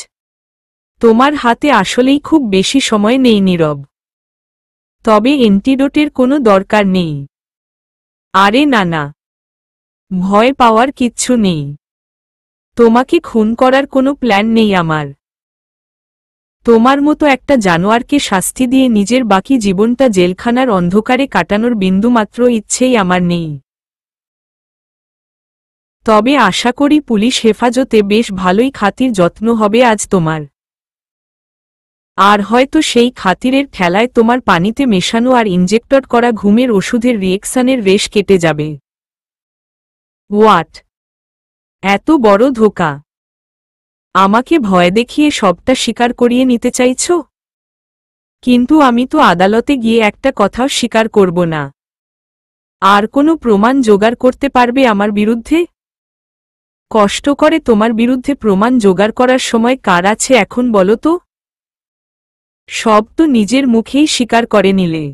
তোমার হাতে আসলেই খুব বেশি সময় নেই নীরব। তবে অ্যান্টিডোটের কোনো দরকার নেই। আরে না না, ভয় পাওয়ার কিচ্ছু নেই। তোমাকে খুন করার কোনো প্ল্যান নেই আমার। তোমার মতো একটা জানোয়ারকে শাস্তি দিয়ে নিজের বাকি জীবনটা জেলখানার অন্ধকারে কাটানোর বিন্দুমাত্র ইচ্ছেই আমার নেই। তবে আশা করি পুলিশ হেফাজতে বেশ ভালোই খাতির যত্ন হবে আজ তোমার। আর হয়তো সেই খাতিরের ঠেলায় তোমার পানিতে মেশানো আর ইনজেক্টর করা ঘুমের ওষুধের রিয়েকশনের রেশ কেটে যাবে। হোয়াট? এত বড় ধোঁকা! আমাকে ভয় দেখিয়ে সবটা স্বীকার করিয়ে নিতে চাইছ? কিন্তু আমি তো আদালতে গিয়ে একটা কথাও স্বীকার করব না। আর কোনো প্রমাণ জোগাড় করতে পারবে আমার বিরুদ্ধে? কষ্ট করে তোমার বিরুদ্ধে প্রমাণ জোগাড় করার সময় কার আছে এখন বলো তো? সব তো নিজের মুখেই স্বীকার করে নিলে।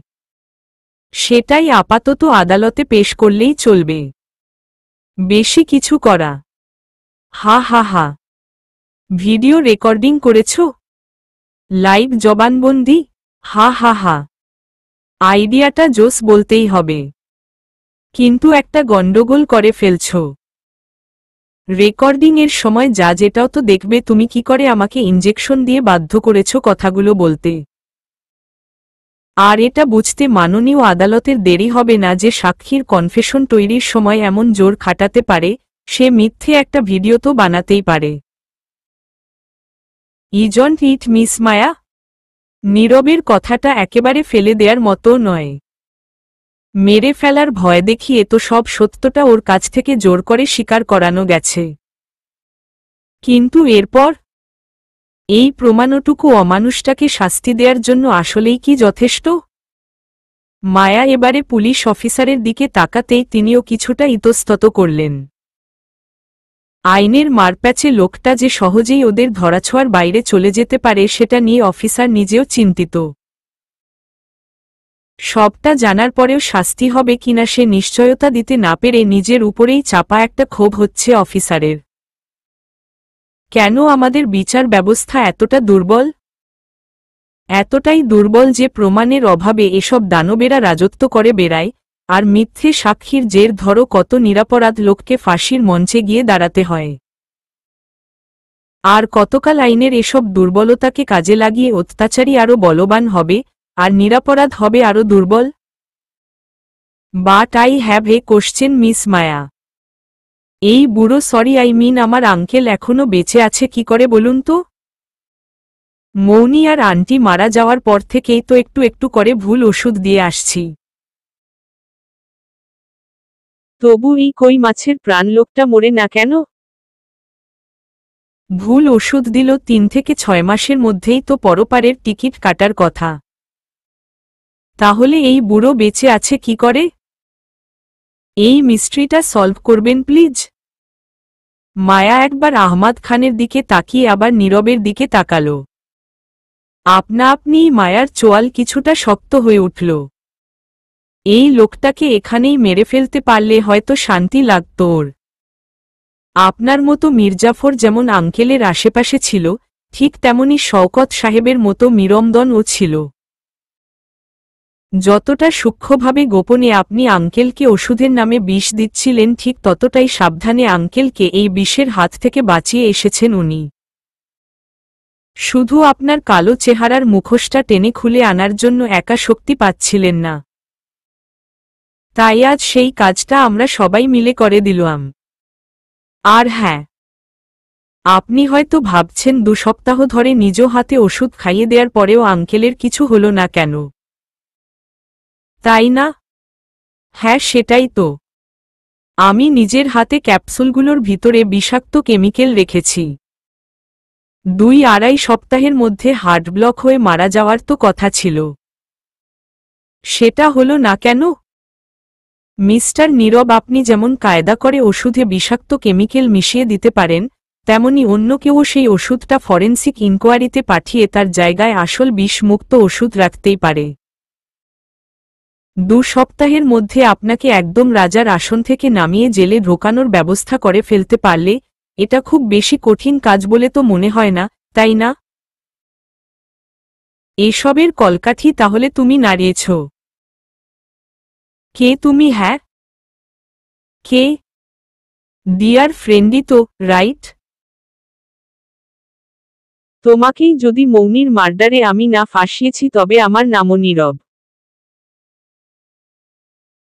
সেটাই আপাতত আদালতে পেশ করলেই চলবে। বেশি কিছু করা? হা হা হা। ভিডিও রেকর্ডিং করেছ? লাইভ জবানবন্দি? হা হা হা। আইডিয়াটা জোস বলতেই হবে। কিন্তু একটা গন্ডগোল করে ফেলছ। রেকর্ডিংয়ের সময় যা যেটাও তো দেখবে তুমি কি করে আমাকে ইনজেকশন দিয়ে বাধ্য করেছ কথাগুলো বলতে। আর এটা বুঝতে মাননীয় আদালতের দেরি হবে না যে সাক্ষীর কনফেশন তৈরির সময় এমন জোর খাটাতে পারে, সে মিথ্যে একটা ভিডিও তো বানাতেই পারে। ইজন্ট ইট মিস মায়া? নীরবের কথাটা একেবারে ফেলে দেওয়ার মতো নয়। মেরে ফেলার ভয় দেখিয়ে তো সব সত্যটা ওর কাছ থেকে জোর করে স্বীকার করানো গেছে। কিন্তু এরপর এই প্রমাণটুকু অমানুষটাকে শাস্তি দেওয়ার জন্য আসলেই কি যথেষ্ট? মায়া এবারে পুলিশ অফিসারের দিকে তাকাতেই তিনিও কিছুটা ইতস্তত করলেন। আইনের মারপ্যাচে লোকটা যে সহজেই ওদের ধরাছোঁয়ার বাইরে চলে যেতে পারে সেটা নিয়ে অফিসার নিজেও চিন্তিত। সবটা জানার পরেও শাস্তি হবে কিনা সে নিশ্চয়তা দিতে না পেরে নিজের উপরেই চাপা একটা ক্ষোভ হচ্ছে অফিসারের। কেন আমাদের বিচার ব্যবস্থা এতটা দুর্বল? এতটাই দুর্বল যে প্রমাণের অভাবে এসব দানবেরা রাজত্ব করে বেড়ায়, আর মিথ্যে সাক্ষীর জের ধরো কত নিরপরাধ লোককে ফাঁসির মঞ্চে গিয়ে দাঁড়াতে হয়। আর কতকাল আইনের এসব দুর্বলতাকে কাজে লাগিয়ে অত্যাচারী আরও বলবান হবে, আর নিরপরাধ হবে আরও দুর্বল? But I have a question miss Maya. এই বুড়ো আমার আঙ্কেল এখনো বেঁচে আছে কি করে বলুন তো? মৌনি আর আন্টি মারা যাওয়ার পর থেকেই তো একটু একটু করে ভুল ওষুধ দিয়ে আসছি। তবু এই কই মাছের প্রাণ লোকটা মরে না কেন? ভুল ওষুধ দিল 3 থেকে 6 মাসের মধ্যেই তো পরপারের টিকিট কাটার কথা। তাহলে এই বুড়ো বেঁচে আছে কি করে? এই মিস্ট্রিটা সলভ করবেন প্লিজ। মায়া একবার আহমাদ খানের দিকে তাকিয়ে আবার নীরবের দিকে তাকালো। আপনা আপনিই মায়ার চোয়াল কিছুটা শক্ত হয়ে উঠল। এই লোকটাকে এখানেই মেরে ফেলতে পারলে হয়তো শান্তি লাগত ওর। আপনার মতো মির্জাফর যেমন আঙ্কেলের আশেপাশে ছিল, ঠিক তেমনি শওকত সাহেবের মতো মিরমদনও ছিল। যতটা সূক্ষ্মভাবে গোপনে আপনি আঙ্কেলকে ওষুধের নামে বিষ দিচ্ছিলেন ঠিক ততটাই সাবধানে আঙ্কেলকে এই বিষের হাত থেকে বাঁচিয়ে এসেছেন উনি। শুধু আপনার কালো চেহারার মুখোশটা টেনে খুলে আনার জন্য একা শক্তি পাচ্ছিলেন না। তাই আজ সেই কাজটা আমরা সবাই মিলে করে দিলাম। আর হ্যাঁ, আপনি হয়তো ভাবছেন 2 সপ্তাহ ধরে নিজ হাতে ওষুধ খাইয়ে দেওয়ার পরেও আঙ্কেলের কিছু হলো না কেন, তাই না? হ্যাঁ, সেটাই তো। আমি নিজের হাতে ক্যাপসুলগুলোর ভিতরে বিষাক্ত কেমিক্যাল রেখেছি। 2-2.5 সপ্তাহের মধ্যে হার্ট ব্লক হয়ে মারা যাওয়ার তো কথা ছিল, সেটা হলো না কেন? মিস্টার নীরব, আপনি যেমন কায়দা করে ওষুধে বিষাক্ত কেমিক্যাল মিশিয়ে দিতে পারেন, তেমনি অন্য কেউ সেই ওষুধটা ফরেনসিক ইনকোয়ারিতে পাঠিয়ে তার জায়গায় আসল বিষমুক্ত ওষুধ রাখতেই পারে। 2 সপ্তাহের মধ্যে আপনাকে একদম রাজার আসন থেকে নামিয়ে জেলে ঢোকানোর ব্যবস্থা করে ফেলতে পারলে এটা খুব বেশি কঠিন কাজ বলে তো মনে হয় না, তাই না? এসবের কলকাঠি তাহলে তুমি নাড়িয়েছ। কে তুমি? হ্যাঁ, কে? ডিয়ার ফ্রেন্ডই তো, রাইট? তোমাকেই যদি মৌনির মার্ডারে আমি না ফাঁসিয়েছি তবে আমার নামও নীরব।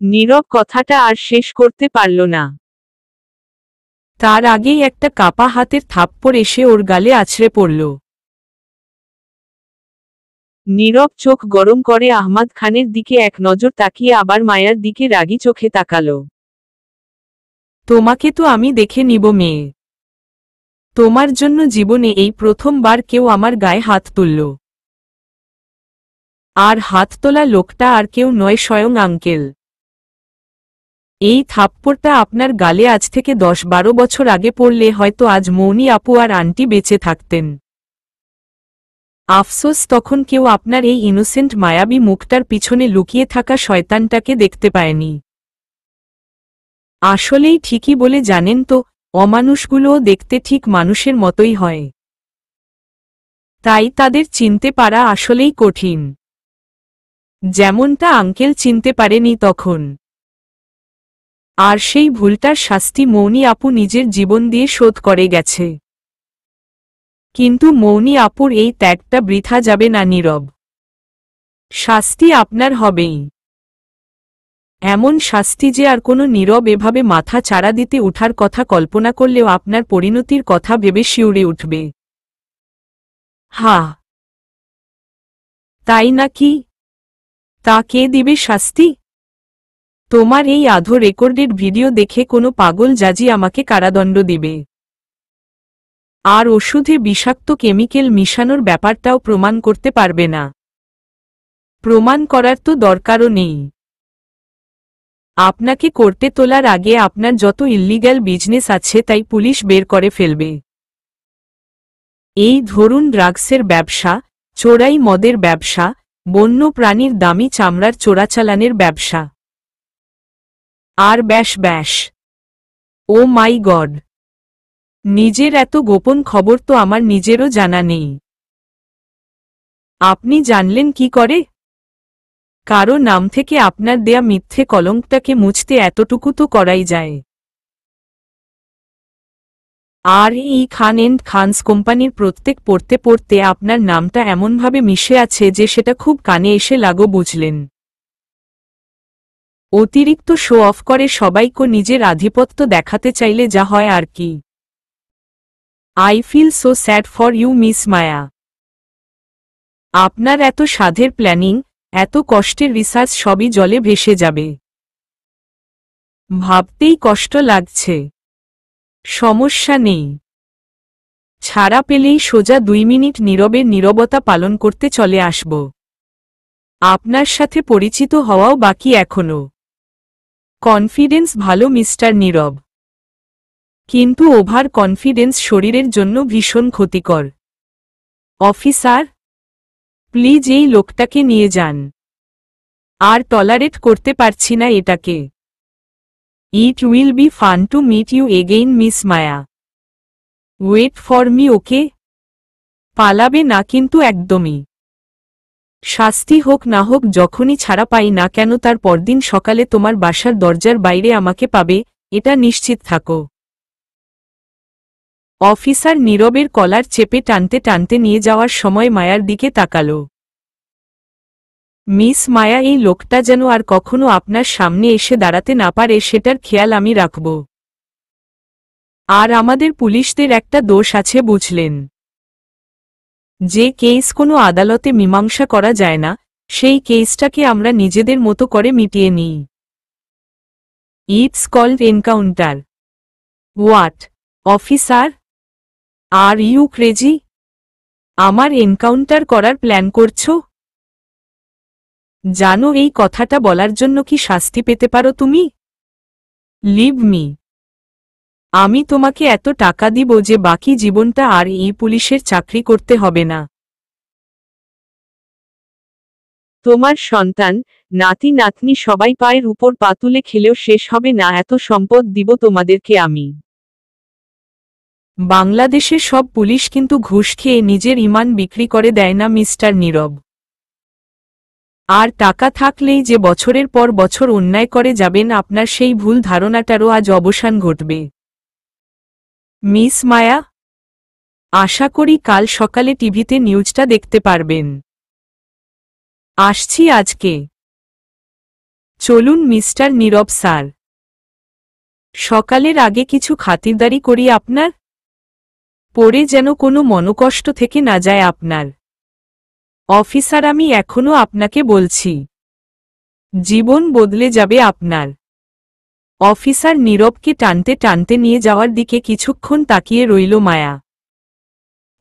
নীরব কথাটা আর শেষ করতে পারল না। তার আগেই একটা কাপা হাতের থাপ্পড় এসে ওর গালে আছড়ে পড়ল। নীরব চোখ গরম করে আহমাদ খানের দিকে এক নজর তাকিয়ে আবার মায়ার দিকে রাগী চোখে তাকালো। তোমাকে তো আমি দেখে নিব মেয়ে। তোমার জন্য জীবনে এই প্রথমবার কেউ আমার গায়ে হাত তুলল। আর হাত তোলা লোকটা আর কেউ নয়, স্বয়ং আঙ্কেল। এই থাপ্পড়টা আপনার গালে আজ থেকে 10-12 বছর আগে পড়লে হয়তো আজ মৌনি আপু আর আন্টি বেঁচে থাকতেন। আফসোস, তখন কেউ আপনার এই ইনোসেন্ট মায়াবী মুখটার পিছনে লুকিয়ে থাকা শয়তানটাকে দেখতে পায়নি। আসলেই ঠিকই বলে জানেন তো, অমানুষগুলোও দেখতে ঠিক মানুষের মতোই হয়। তাই তাদের চিনতে পারা আসলেই কঠিন, যেমনটা আঙ্কেল চিনতে পারেনি তখন। আর সেই ভুলটার শাস্তি মৌনি আপু নিজের জীবন দিয়ে শোধ করে গেছে। কিন্তু মৌনি আপুর এই ত্যাগটা বৃথা যাবে না নীরব। শাস্তি আপনার হবেই, এমন শাস্তি যে আর কোনো নীরব এভাবে মাথা চাড়া দিতে উঠার কথা কল্পনা করলেও আপনার পরিণতির কথা ভেবে শিউরে উঠবে। হা, তাই নাকি? তা কে দিবে শাস্তি? তোমার এই আধো রেকর্ডেড ভিডিও দেখে কোনো পাগল জাজি আমাকে কারাদণ্ড দিবে। আর ওষুধে বিষাক্ত কেমিক্যাল মিশানোর ব্যাপারটাও প্রমাণ করতে পারবে না। প্রমাণ করার তো দরকারও নেই। আপনাকে কোর্টে তোলার আগে আপনার যত ইল্লিগ্যাল বিজনেস আছে তাই পুলিশ বের করে ফেলবে। এই ধরুন ড্রাগসের ব্যবসা, চোরাই মদের ব্যবসা, বন্য প্রাণীর দামি চামড়ার চোরাচালানের ব্যবসা। আর ব্যাস ব্যাস। ও মাই গড, নিজের এত গোপন খবর তো আমার নিজেরও জানা নেই। আপনি জানলেন কি করে? কারো নাম থেকে আপনার দেয়া মিথ্যে কলঙ্কটাকে মুছতে এতটুকু তো করাই যায়। আর এই খান এন্ড খানস কোম্পানির প্রত্যেক পড়তে পড়তে আপনার নামটা এমনভাবে মিশে আছে যে সেটা খুব কানে এসে লাগো, বুঝলেন? অতিরিক্ত শো অফ করে সবাইকে নিজের আধিপত্য দেখাতে চাইলে যা হয় আর কি। I feel so sad for you miss Maya. আপনার এত সাধের প্ল্যানিং, এত কষ্টের রিসার্চ সবই জলে ভেসে যাবে। ভাবতেই কষ্ট লাগছে। সমস্যা নেই, ছাড়া পেলেই সোজা 2 মিনিট নীরবের নীরবতা পালন করতে চলে আসব। আপনার সাথে পরিচিত হওয়াও বাকি এখনো। কনফিডেন্স ভালো মিস্টার নীরব, কিন্তু ওভার কনফিডেন্স শরীরের জন্য ভীষণ ক্ষতিকর। অফিসার, প্লিজ এই লোকটাকে নিয়ে যান। আর টলারেট করতে পারছি না এটাকে। It will be fun to meet you again miss Maya. Wait for me, okay? পালাবে না কিন্তু একদমই। শাস্তি হোক না হোক, যখনই ছাড়া পাই না কেন তার পরদিন সকালে তোমার বাসার দরজার বাইরে আমাকে পাবে, এটা নিশ্চিত থাকো। অফিসার নীরবের কলার চেপে টানতে টানতে নিয়ে যাওয়ার সময় মায়ার দিকে তাকালো। মিস মায়া, এই লোকটা যেন আর কখনো আপনার সামনে এসে দাঁড়াতে না পারে সেটার খেয়াল আমি রাখব। আর আমাদের পুলিশদের একটা দোষ আছে বুঝলেন, যে কেস কোনো আদালতে মীমাংসা করা যায় না, সেই কেসটাকে আমরা নিজেদের মতো করে মিটিয়ে নিই। It's called encounter. What, officer? Are you crazy? আমার এনকাউন্টার করার প্ল্যান করছো? জানো এই কথাটা বলার জন্য কি শাস্তি পেতে পারো তুমি? Leave me. আমি তোমাকে এত টাকা দিব যে বাকি জীবনটা আর এই পুলিশের চাকরি করতে হবে না। তোমার সন্তান, নাতি নাতনি সবাই পায়ের উপর পা তুলে খেলেও শেষ হবে না এত সম্পদ দিব তোমাদেরকে আমি। বাংলাদেশের সব পুলিশ কিন্তু ঘুষ খেয়ে নিজের ঈমান বিক্রি করে দেয় না মিস্টার নীরব। আর টাকা থাকলেই যে বছরের পর বছর অন্যায় করে যাবেন আপনার সেই ভুল ধারণাটারও আজ অবসান ঘটবে। মিস মায়া, আশা করি কাল সকালে টিভিতে নিউজটা দেখতে পারবেন। আসছি আজকে। চলুন মিস্টার নীরব স্যার। সকালের আগে কিছু খাতিরদারি করি আপনার, পরে যেন কোনো মনোকষ্ট থেকে না যায় আপনার। অফিসার আমি এখনো আপনাকে বলছি, জীবন বদলে যাবে আপনার। অফিসার নীরবকে টানতে টানতে নিয়ে যাওয়ার দিকে কিছুক্ষণ তাকিয়ে রইল মায়া।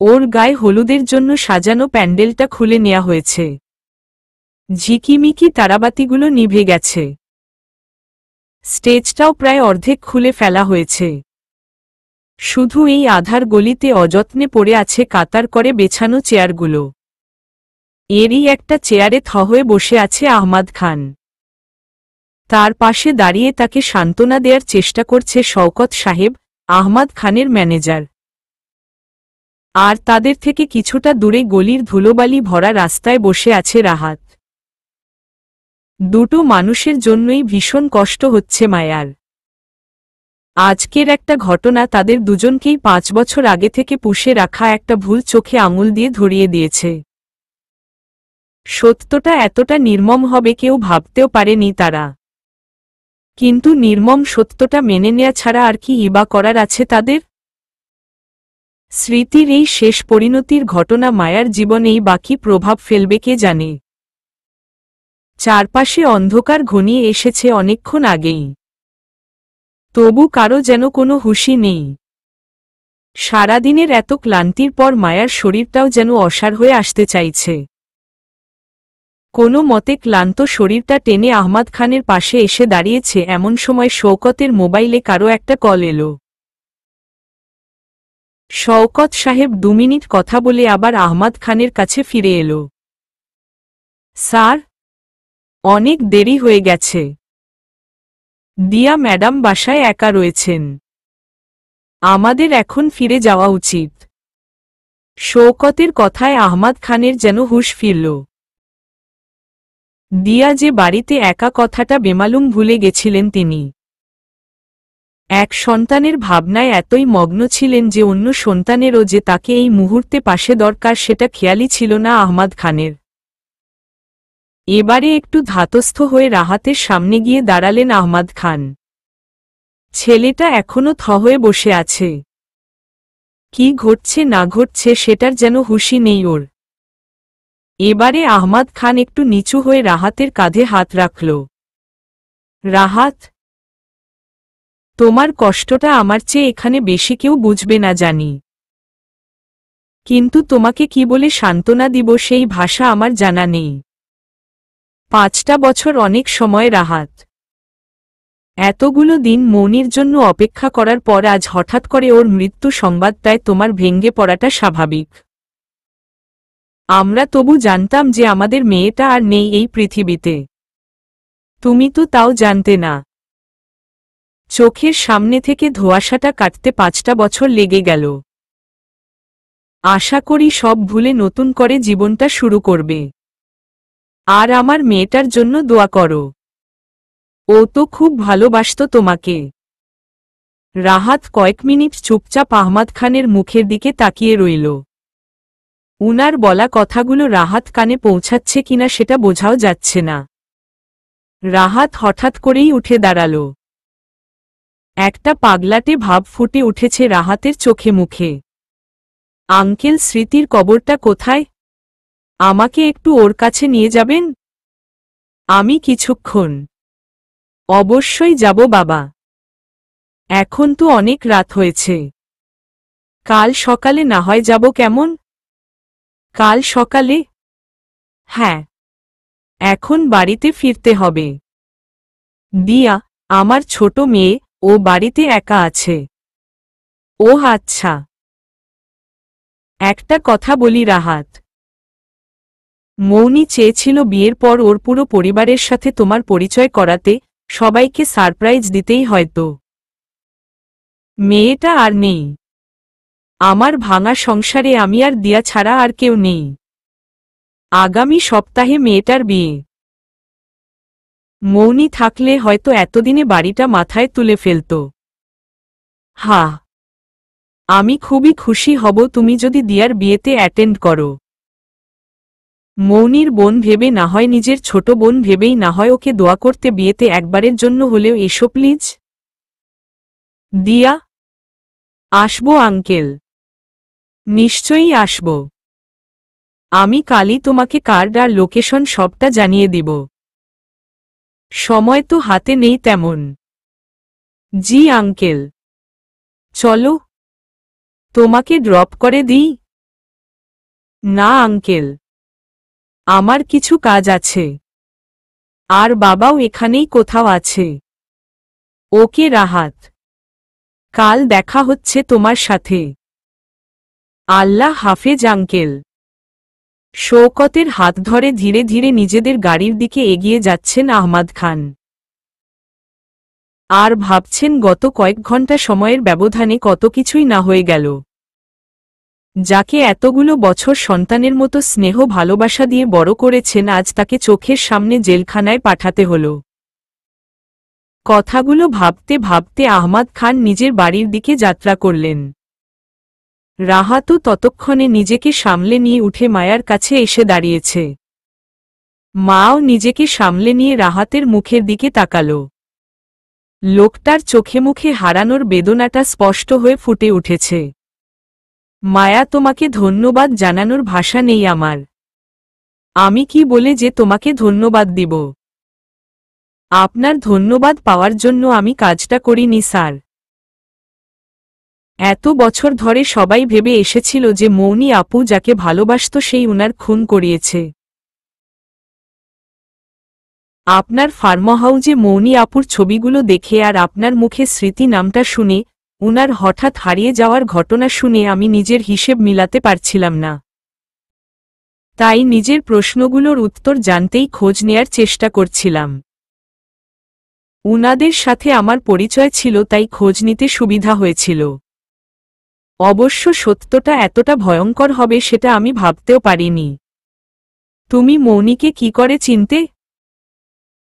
ওর গায়ে হলুদের জন্য সাজানো প্যান্ডেলটা খুলে নেওয়া হয়েছে। ঝিকিমিকি তারাবাতিগুলো নিভে গেছে। স্টেজটাও প্রায় অর্ধেক খুলে ফেলা হয়েছে। শুধু এই আধার গলিতে অযত্নে পড়ে আছে কাতার করে বেছানো চেয়ারগুলো। এরই একটা চেয়ারে থ হয়ে বসে আছে আহমাদ খান। তার পাশে দাঁড়িয়ে তাকে সান্ত্বনা দেওয়ার চেষ্টা করছে শওকত সাহেব, আহমাদ খানের ম্যানেজার। আর তাদের থেকে কিছুটা দূরে গলির ধুলোবালি ভরা রাস্তায় বসে আছে রাহাত। দুটো মানুষের জন্যই ভীষণ কষ্ট হচ্ছে মায়ার। আজকের একটা ঘটনা তাদের দুজনকেই 5 বছর আগে থেকে পুষে রাখা একটা ভুল চোখে আঙুল দিয়ে ধরিয়ে দিয়েছে। সত্যটা এতটা নির্মম হবে কেউ ভাবতেও পারেনি তারা। কিন্তু নির্মম সত্যটা মেনে নেয়া ছাড়া আর কি ইবা করার আছে তাদের? স্মৃতির এই শেষ পরিণতির ঘটনা মায়ার জীবনেই বাকি প্রভাব ফেলবে কে জানে। চারপাশে অন্ধকার ঘনিয়ে এসেছে অনেকক্ষণ আগেই। তবু কারো যেন কোনো হুঁশই নেই। সারাদিনের এত ক্লান্তির পর মায়ার শরীরটাও যেন অসাড় হয়ে আসতে চাইছে। কোনো মতে ক্লান্ত শরীরটা টেনে আহমাদ খানের পাশে এসে দাঁড়িয়েছে এমন সময় শওকতের মোবাইলে কারো একটা কল এলো। শওকত সাহেব 2 মিনিট কথা বলে আবার আহমাদ খানের কাছে ফিরে এলো। স্যার, অনেক দেরি হয়ে গেছে। দিয়া ম্যাডাম বাসায় একা রয়েছেন। আমাদের এখন ফিরে যাওয়া উচিত। শওকতের কথায় আহমাদ খানের যেন হুঁশ ফিরল। দিয়া যে বাড়িতে একা কথাটা বেমালুম ভুলে গেছিলেন তিনি। এক সন্তানের ভাবনায় এতই মগ্ন ছিলেন যে অন্য সন্তানেরও যে তাকে এই মুহূর্তে পাশে দরকার সেটা খেয়ালই ছিল না আহমাদ খানের। এবারে একটু ধাতস্থ হয়ে রাহাতের সামনে গিয়ে দাঁড়ালেন আহমাদ খান। ছেলেটা এখনো থ হয়ে বসে আছে। কি ঘটছে না ঘটছে সেটার যেন হুঁশই নেই ওর। এবারে আহমাদ খান একটু নিচু হয়ে রাহাতের কাঁধে হাত রাখল। রাহাত, তোমার কষ্টটা আমার চেয়ে এখানে বেশি কেউ বুঝবে না জানি, কিন্তু তোমাকে কি বলে সান্ত্বনা দিব সেই ভাষা আমার জানা নেই। 5টা বছর অনেক সময় রাহাত। এতগুলো দিন মৌনির জন্য অপেক্ষা করার পর আজ হঠাৎ করে ওর মৃত্যু সংবাদটায় তোমার ভেঙ্গে পড়াটা স্বাভাবিক। আমরা তবু জানতাম যে আমাদের মেয়েটা আর নেই এই পৃথিবীতে। তুমি তো তাও জানতে না। চোখের সামনে থেকে ধোঁয়াশাটা কাটতে 5টা বছর লেগে গেল। আশা করি সব ভুলে নতুন করে জীবনটা শুরু করবে। আর আমার মেয়েটার জন্য দোয়া করো। ও তো খুব ভালোবাসতো তোমাকে। রাহাত কয়েক মিনিট চুপচাপ আহমাদ খানের মুখের দিকে তাকিয়ে রইল। উনার বলা কথাগুলো রাহাত কানে পৌঁছাচ্ছে কিনা সেটা বোঝাও যাচ্ছে না। রাহাত হঠাৎ করেই উঠে দাঁড়াল। একটা পাগলাটে ভাব ফুটে উঠেছে রাহাতের চোখে মুখে। আঙ্কেল, স্মৃতির কবরটা কোথায়? আমাকে একটু ওর কাছে নিয়ে যাবেন? আমি কিছুক্ষণ। অবশ্যই যাব বাবা। এখন তো অনেক রাত হয়েছে। কাল সকালে না হয় যাব, কেমন? কাল সকালে? হ্যাঁ, এখন বাড়িতে ফিরতে হবে। দিয়া, আমার ছোট মেয়ে, ও বাড়িতে একা আছে। ও আচ্ছা। একটা কথা বলি রাহাত, মৌনি চেয়েছিল বিয়ের পর ওর পুরো পরিবারের সাথে তোমার পরিচয় করাতে, সবাইকে সারপ্রাইজ দিতেই হয়তো। মেয়েটা আর নেই। আমার ভাঙা সংসারে আমি আর দিয়া ছাড়া আর কেউ নেই। আগামী সপ্তাহে মেয়েটার বিয়ে। মৌনি থাকলে হয়তো এতদিনে বাড়িটা মাথায় তুলে ফেলত। হা, আমি খুবই খুশি হব তুমি যদি দিয়ার বিয়েতে অ্যাটেন্ড করো। মৌনির বোন ভেবে না হয়, নিজের ছোট বোন ভেবেই না হয় ওকে দোয়া করতে বিয়েতে একবারের জন্য হলেও এসো প্লিজ। দিয়া, আসবো আঙ্কেল। নিশ্চয়ই আসব। আমি কালই তোমাকে কার্ড আর লোকেশন সবটা জানিয়ে দিব। সময় তো হাতে নেই তেমন। জি আঙ্কেল। চলো, তোমাকে ড্রপ করে দিই? না আঙ্কেল, আমার কিছু কাজ আছে। আর বাবাও এখানেই কোথাও আছে। ওকে রাহাত, কাল দেখা হচ্ছে তোমার সাথে। আল্লাহ হাফেজ আঙ্কেল। শওকতের হাত ধরে ধীরে ধীরে নিজেদের গাড়ির দিকে এগিয়ে যাচ্ছেন আহমাদ খান। আর ভাবছেন গত কয়েক ঘন্টা সময়ের ব্যবধানে কত কিছুই না হয়ে গেল। যাকে এতগুলো বছর সন্তানের মতো স্নেহ ভালোবাসা দিয়ে বড় করেছেন, আজ তাকে চোখের সামনে জেলখানায় পাঠাতে হল। কথাগুলো ভাবতে ভাবতে আহমাদ খান নিজের বাড়ির দিকে যাত্রা করলেন। রাহাতও ততক্ষণে নিজেকে সামলে নিয়ে উঠে মায়ার কাছে এসে দাঁড়িয়েছে। মাও নিজেকে সামলে নিয়ে রাহাতের মুখের দিকে তাকাল। লোকটার চোখে মুখে হারানোর বেদনাটা স্পষ্ট হয়ে ফুটে উঠেছে। মায়া, তোমাকে ধন্যবাদ জানানোর ভাষা নেই আমার। আমি কি বলে যে তোমাকে ধন্যবাদ দিব? আপনার ধন্যবাদ পাওয়ার জন্য আমি কাজটা করিনি স্যার। এত বছর ধরে সবাই ভেবে এসেছিল যে মৌনি আপু যাকে ভালোবাসত সেই উনার খুন করিয়েছে। আপনার ফার্মহাউজে মৌনি আপুর ছবিগুলো দেখে আর আপনার মুখে স্মৃতি নামটা শুনে, উনার হঠাৎ হারিয়ে যাওয়ার ঘটনা শুনে আমি নিজের হিসেব মিলাতে পারছিলাম না। তাই নিজের প্রশ্নগুলোর উত্তর জানতেই খোঁজ নেয়ার চেষ্টা করছিলাম। উনাদের সাথে আমার পরিচয় ছিল, তাই খোঁজ নিতে সুবিধা হয়েছিল। অবশ্য সত্যটা এতটা ভয়ঙ্কর হবে সেটা আমি ভাবতেও পারিনি। তুমি মৌনিকে কি করে চিনতে?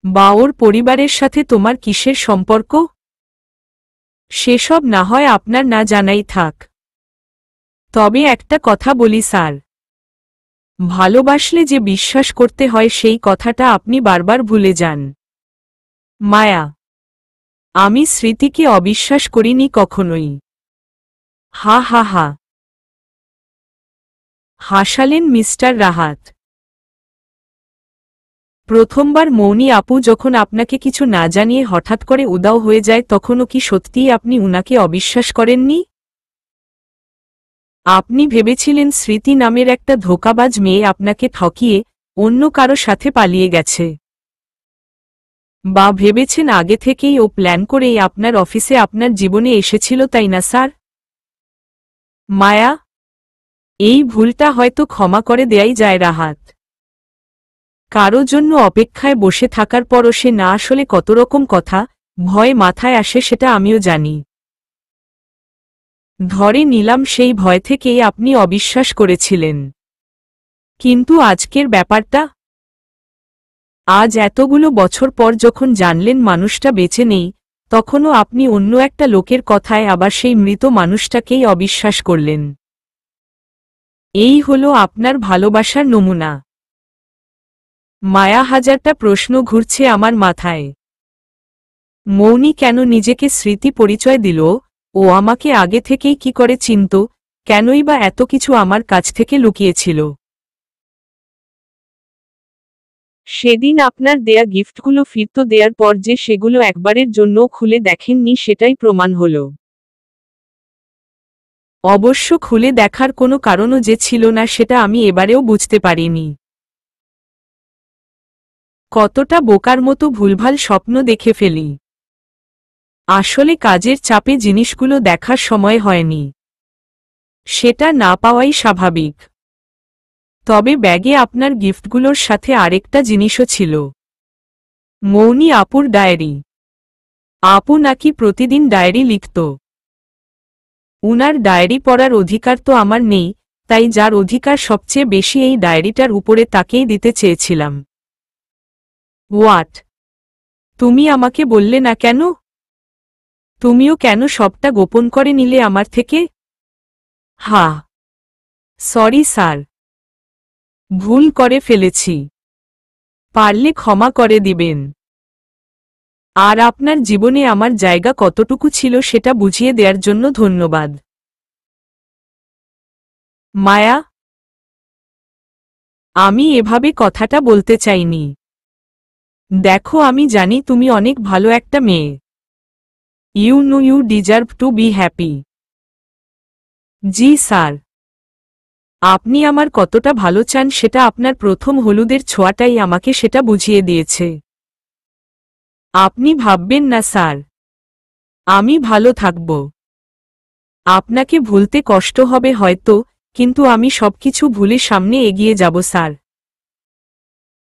বা ওর পরিবারের সাথে তোমার কিসের সম্পর্ক? সেসব না হয় আপনার না জানাই থাক। তবে একটা কথা বলি স্যার, ভালোবাসলে যে বিশ্বাস করতে হয় সেই কথাটা আপনি বারবার ভুলে যান। মায়া, আমি স্মৃতিকে অবিশ্বাস করিনি কখনোই। হা হা হা, হাসালেন মিস্টার রাহাত। প্রথমবার মৌনি আপু যখন আপনাকে কিছু না জানিয়ে হঠাৎ করে উদাও হয়ে যায়, তখনও কি সত্যিই আপনি উনাকে অবিশ্বাস করেননি? আপনি ভেবেছিলেন স্মৃতি নামের একটা ধোঁকাবাজ মেয়ে আপনাকে ঠকিয়ে অন্য কারো সাথে পালিয়ে গেছে। বা ভেবেছেন আগে থেকেই ও প্ল্যান করেই আপনার অফিসে আপনার জীবনে এসেছিল, তাই না স্যার? মায়া, এই ভুলটা হয়তো ক্ষমা করে দেয়াই যায় রাহাত। কারো জন্য অপেক্ষায় বসে থাকার পরও সে না আসলে কত রকম কথা, ভয় মাথায় আসে সেটা আমিও জানি। ধরে নিলাম সেই ভয় থেকেই আপনি অবিশ্বাস করেছিলেন। কিন্তু আজকের ব্যাপারটা, আজ এতগুলো বছর পর যখন জানলেন মানুষটা বেঁচে নেই, তখনও আপনি অন্য একটা লোকের কথায় আবার সেই মৃত মানুষটাকেই অবিশ্বাস করলেন। এই হলো আপনার ভালোবাসার নমুনা। মায়া, হাজারটা প্রশ্ন ঘুরছে আমার মাথায়। মৌনি কেন নিজেকে স্মৃতি পরিচয় দিল? ও আমাকে আগে থেকেই কি করে চিনত? কেনই বা এত কিছু আমার কাছ থেকে লুকিয়েছিল? সেদিন আপনার দেয়া গিফটগুলো ফিরত দেওয়ার পর যে সেগুলো একবারের জন্যও খুলে দেখেননি সেটাই প্রমাণ হলো। অবশ্য খুলে দেখার কোনো কারণও যে ছিল না সেটা আমি এবারেও বুঝতে পারিনি। কতটা বোকার মতো ভুলভাল স্বপ্ন দেখে ফেলি। আসলে কাজের চাপে জিনিসগুলো দেখার সময় হয়নি। সেটা না পাওয়াই স্বাভাবিক। তবে ব্যাগে আপনার গিফটগুলোর সাথে আরেকটা জিনিসও ছিল। মৌনি আপুর ডায়েরি। আপু নাকি প্রতিদিন ডায়েরি লিখত। উনার ডায়েরি পড়ার অধিকার তো আমার নেই, তাই যার অধিকার সবচেয়ে বেশি এই ডায়েরিটার উপরে তাকেই দিতে চেয়েছিলাম। হোয়াট? তুমি আমাকে বললে না কেন? তুমিও কেন সবটা গোপন করে নিলে আমার থেকে? সরি স্যার, ভুল করে ফেলেছি। পারলে ক্ষমা করে দিবেন। আর আপনার জীবনে আমার জায়গা কতটুকু ছিল সেটা বুঝিয়ে দেওয়ার জন্য ধন্যবাদ। মায়া, আমি এভাবে কথাটা বলতে চাইনি। দেখো, আমি জানি তুমি অনেক ভালো একটা মেয়ে। You know you deserve to be happy. Ji sir. আপনি আমার কতটা ভালো চান সেটা আপনার প্রথম হলুদের ছোঁয়াটাই আমাকে সেটা বুঝিয়ে দিয়েছে। আপনি ভাববেন না স্যার, আমি ভালো থাকব। আপনাকে ভুলতে কষ্ট হবে হয়তো, কিন্তু আমি সবকিছু ভুলে সামনে এগিয়ে যাব স্যার।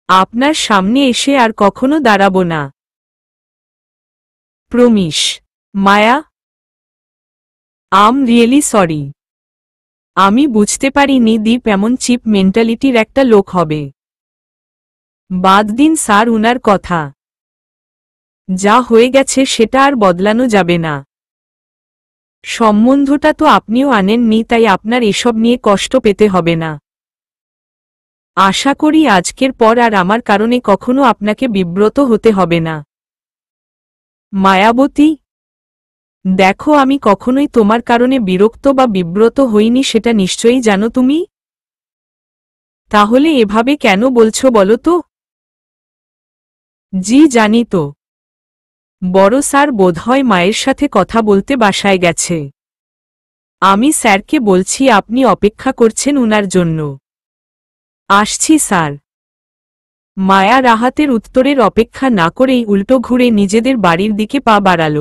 আপনার সামনে এসে আর কখনো দাঁড়াবো না। Promise. Maya, I'm really sorry. আমি বুঝতে পারিনি দীপ এমন চিপ মেন্টালিটির একটা লোক হবে। বাদ দিন স্যার উনার কথা। যা হয়ে গেছে সেটা আর বদলানো যাবে না। সম্বন্ধটা তো আপনিও আনেননি, তাই আপনার এসব নিয়ে কষ্ট পেতে হবে না। আশা করি আজকের পর আর আমার কারণে কখনো আপনাকে বিব্রত হতে হবে না। মায়াবতী, দেখো, আমি কখনোই তোমার কারণে বিরক্ত বা বিব্রত হইনি, সেটা নিশ্চয়ই জানো তুমি। তাহলে এভাবে কেন বলছো বলো তো? জি জানি তো। বড় স্যার বোধহয় মায়ের সাথে কথা বলতে বাসায় গেছে। আমি স্যারকে বলছি আপনি অপেক্ষা করছেন উনার জন্য। আসছি স্যার। মায়া রাহাতের উত্তরের অপেক্ষা না করেই উল্টো ঘুরে নিজেদের বাড়ির দিকে পা বাড়াল।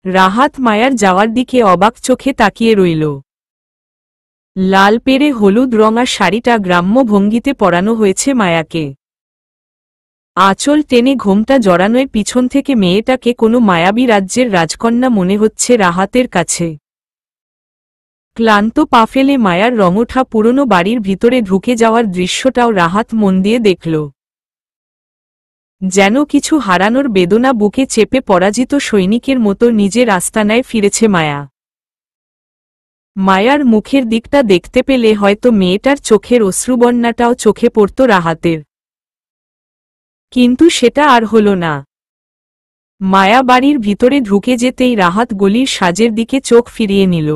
রাহাত মায়ার যাওয়ার দিকে অবাক চোখে তাকিয়ে রইল। লাল পেরে হলুদ রঙা শাড়িটা গ্রাম্য ভঙ্গিতে পরানো হয়েছে মায়াকে। আঁচল টেনে ঘোমটা জড়ানোর পিছন থেকে মেয়েটাকে কোনো মায়াবী রাজ্যের রাজকন্যা মনে হচ্ছে রাহাতের কাছে। ক্লান্ত পা ফেলে মায়ার রঙোঠা পুরনো বাড়ির ভিতরে ঢুকে যাওয়ার দৃশ্যটাও রাহাত মন দিয়ে দেখল। যেন কিছু হারানোর বেদনা বুকে চেপে পরাজিত সৈনিকের মতো নিজের আস্তানায় ফিরেছে মায়া। মায়ার মুখের দিকটা দেখতে পেলে হয়তো মেয়েটার চোখের অশ্রুবন্যাটাও চোখে পড়ত রাহাতের। কিন্তু সেটা আর হল না। মায়া বাড়ির ভিতরে ঢুকে যেতেই রাহাত গলির সাজের দিকে চোখ ফিরিয়ে নিল।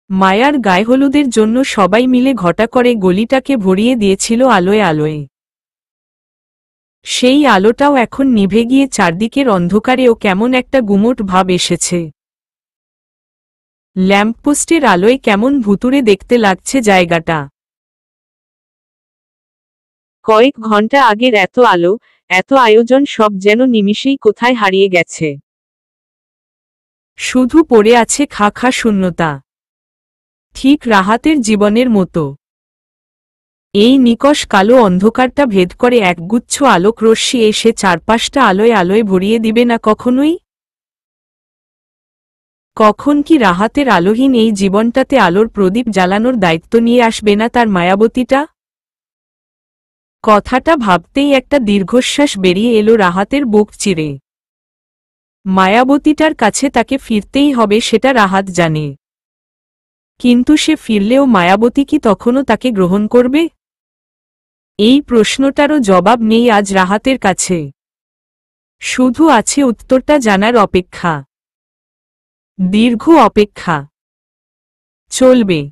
মায়ার গায়ে হলুদের জন্য সবাই মিলে ঘটা করে গলিটাকে ভরিয়ে দিয়েছিল আলোয় আলোয়। সেই আলোটাও এখন নিভে গিয়ে চারদিকের অন্ধকারেও কেমন একটা গুমোট ভাব এসেছে। ল্যাম্পপোস্টের আলোয় কেমন ভুতুড়ে দেখতে লাগছে জায়গাটা। কয়েক ঘন্টা আগের এত আলো, এত আয়োজন সব যেন নিমিষেই কোথায় হারিয়ে গেছে। শুধু পড়ে আছে খা খা শূন্যতা। ঠিক রাহাতের জীবনের মতো। এই নিকষ কালো অন্ধকারটা ভেদ করে একগুচ্ছ আলোক রশ্মি এসে চারপাশটা আলোয় আলোয় ভরিয়ে দিবে না কখনোই? কখন কি রাহাতের আলোহীন এই জীবনটাতে আলোর প্রদীপ জ্বালানোর দায়িত্ব নিয়ে আসবে না তার মায়াবতীটা? কথাটা ভাবতেই একটা দীর্ঘশ্বাস বেরিয়ে এলো রাহাতের বুক চিরে। মায়াবতীটার কাছে তাকে ফিরতেই হবে সেটা রাহাত জানে। কিন্তু সে ফিরলেও মায়াবতী কি তখনও তাকে গ্রহণ করবে? এই প্রশ্নটারও জবাব নেই আজ রাহাতের কাছে। শুধু আছে উত্তরটা জানার অপেক্ষা। দীর্ঘ অপেক্ষা। চলবে।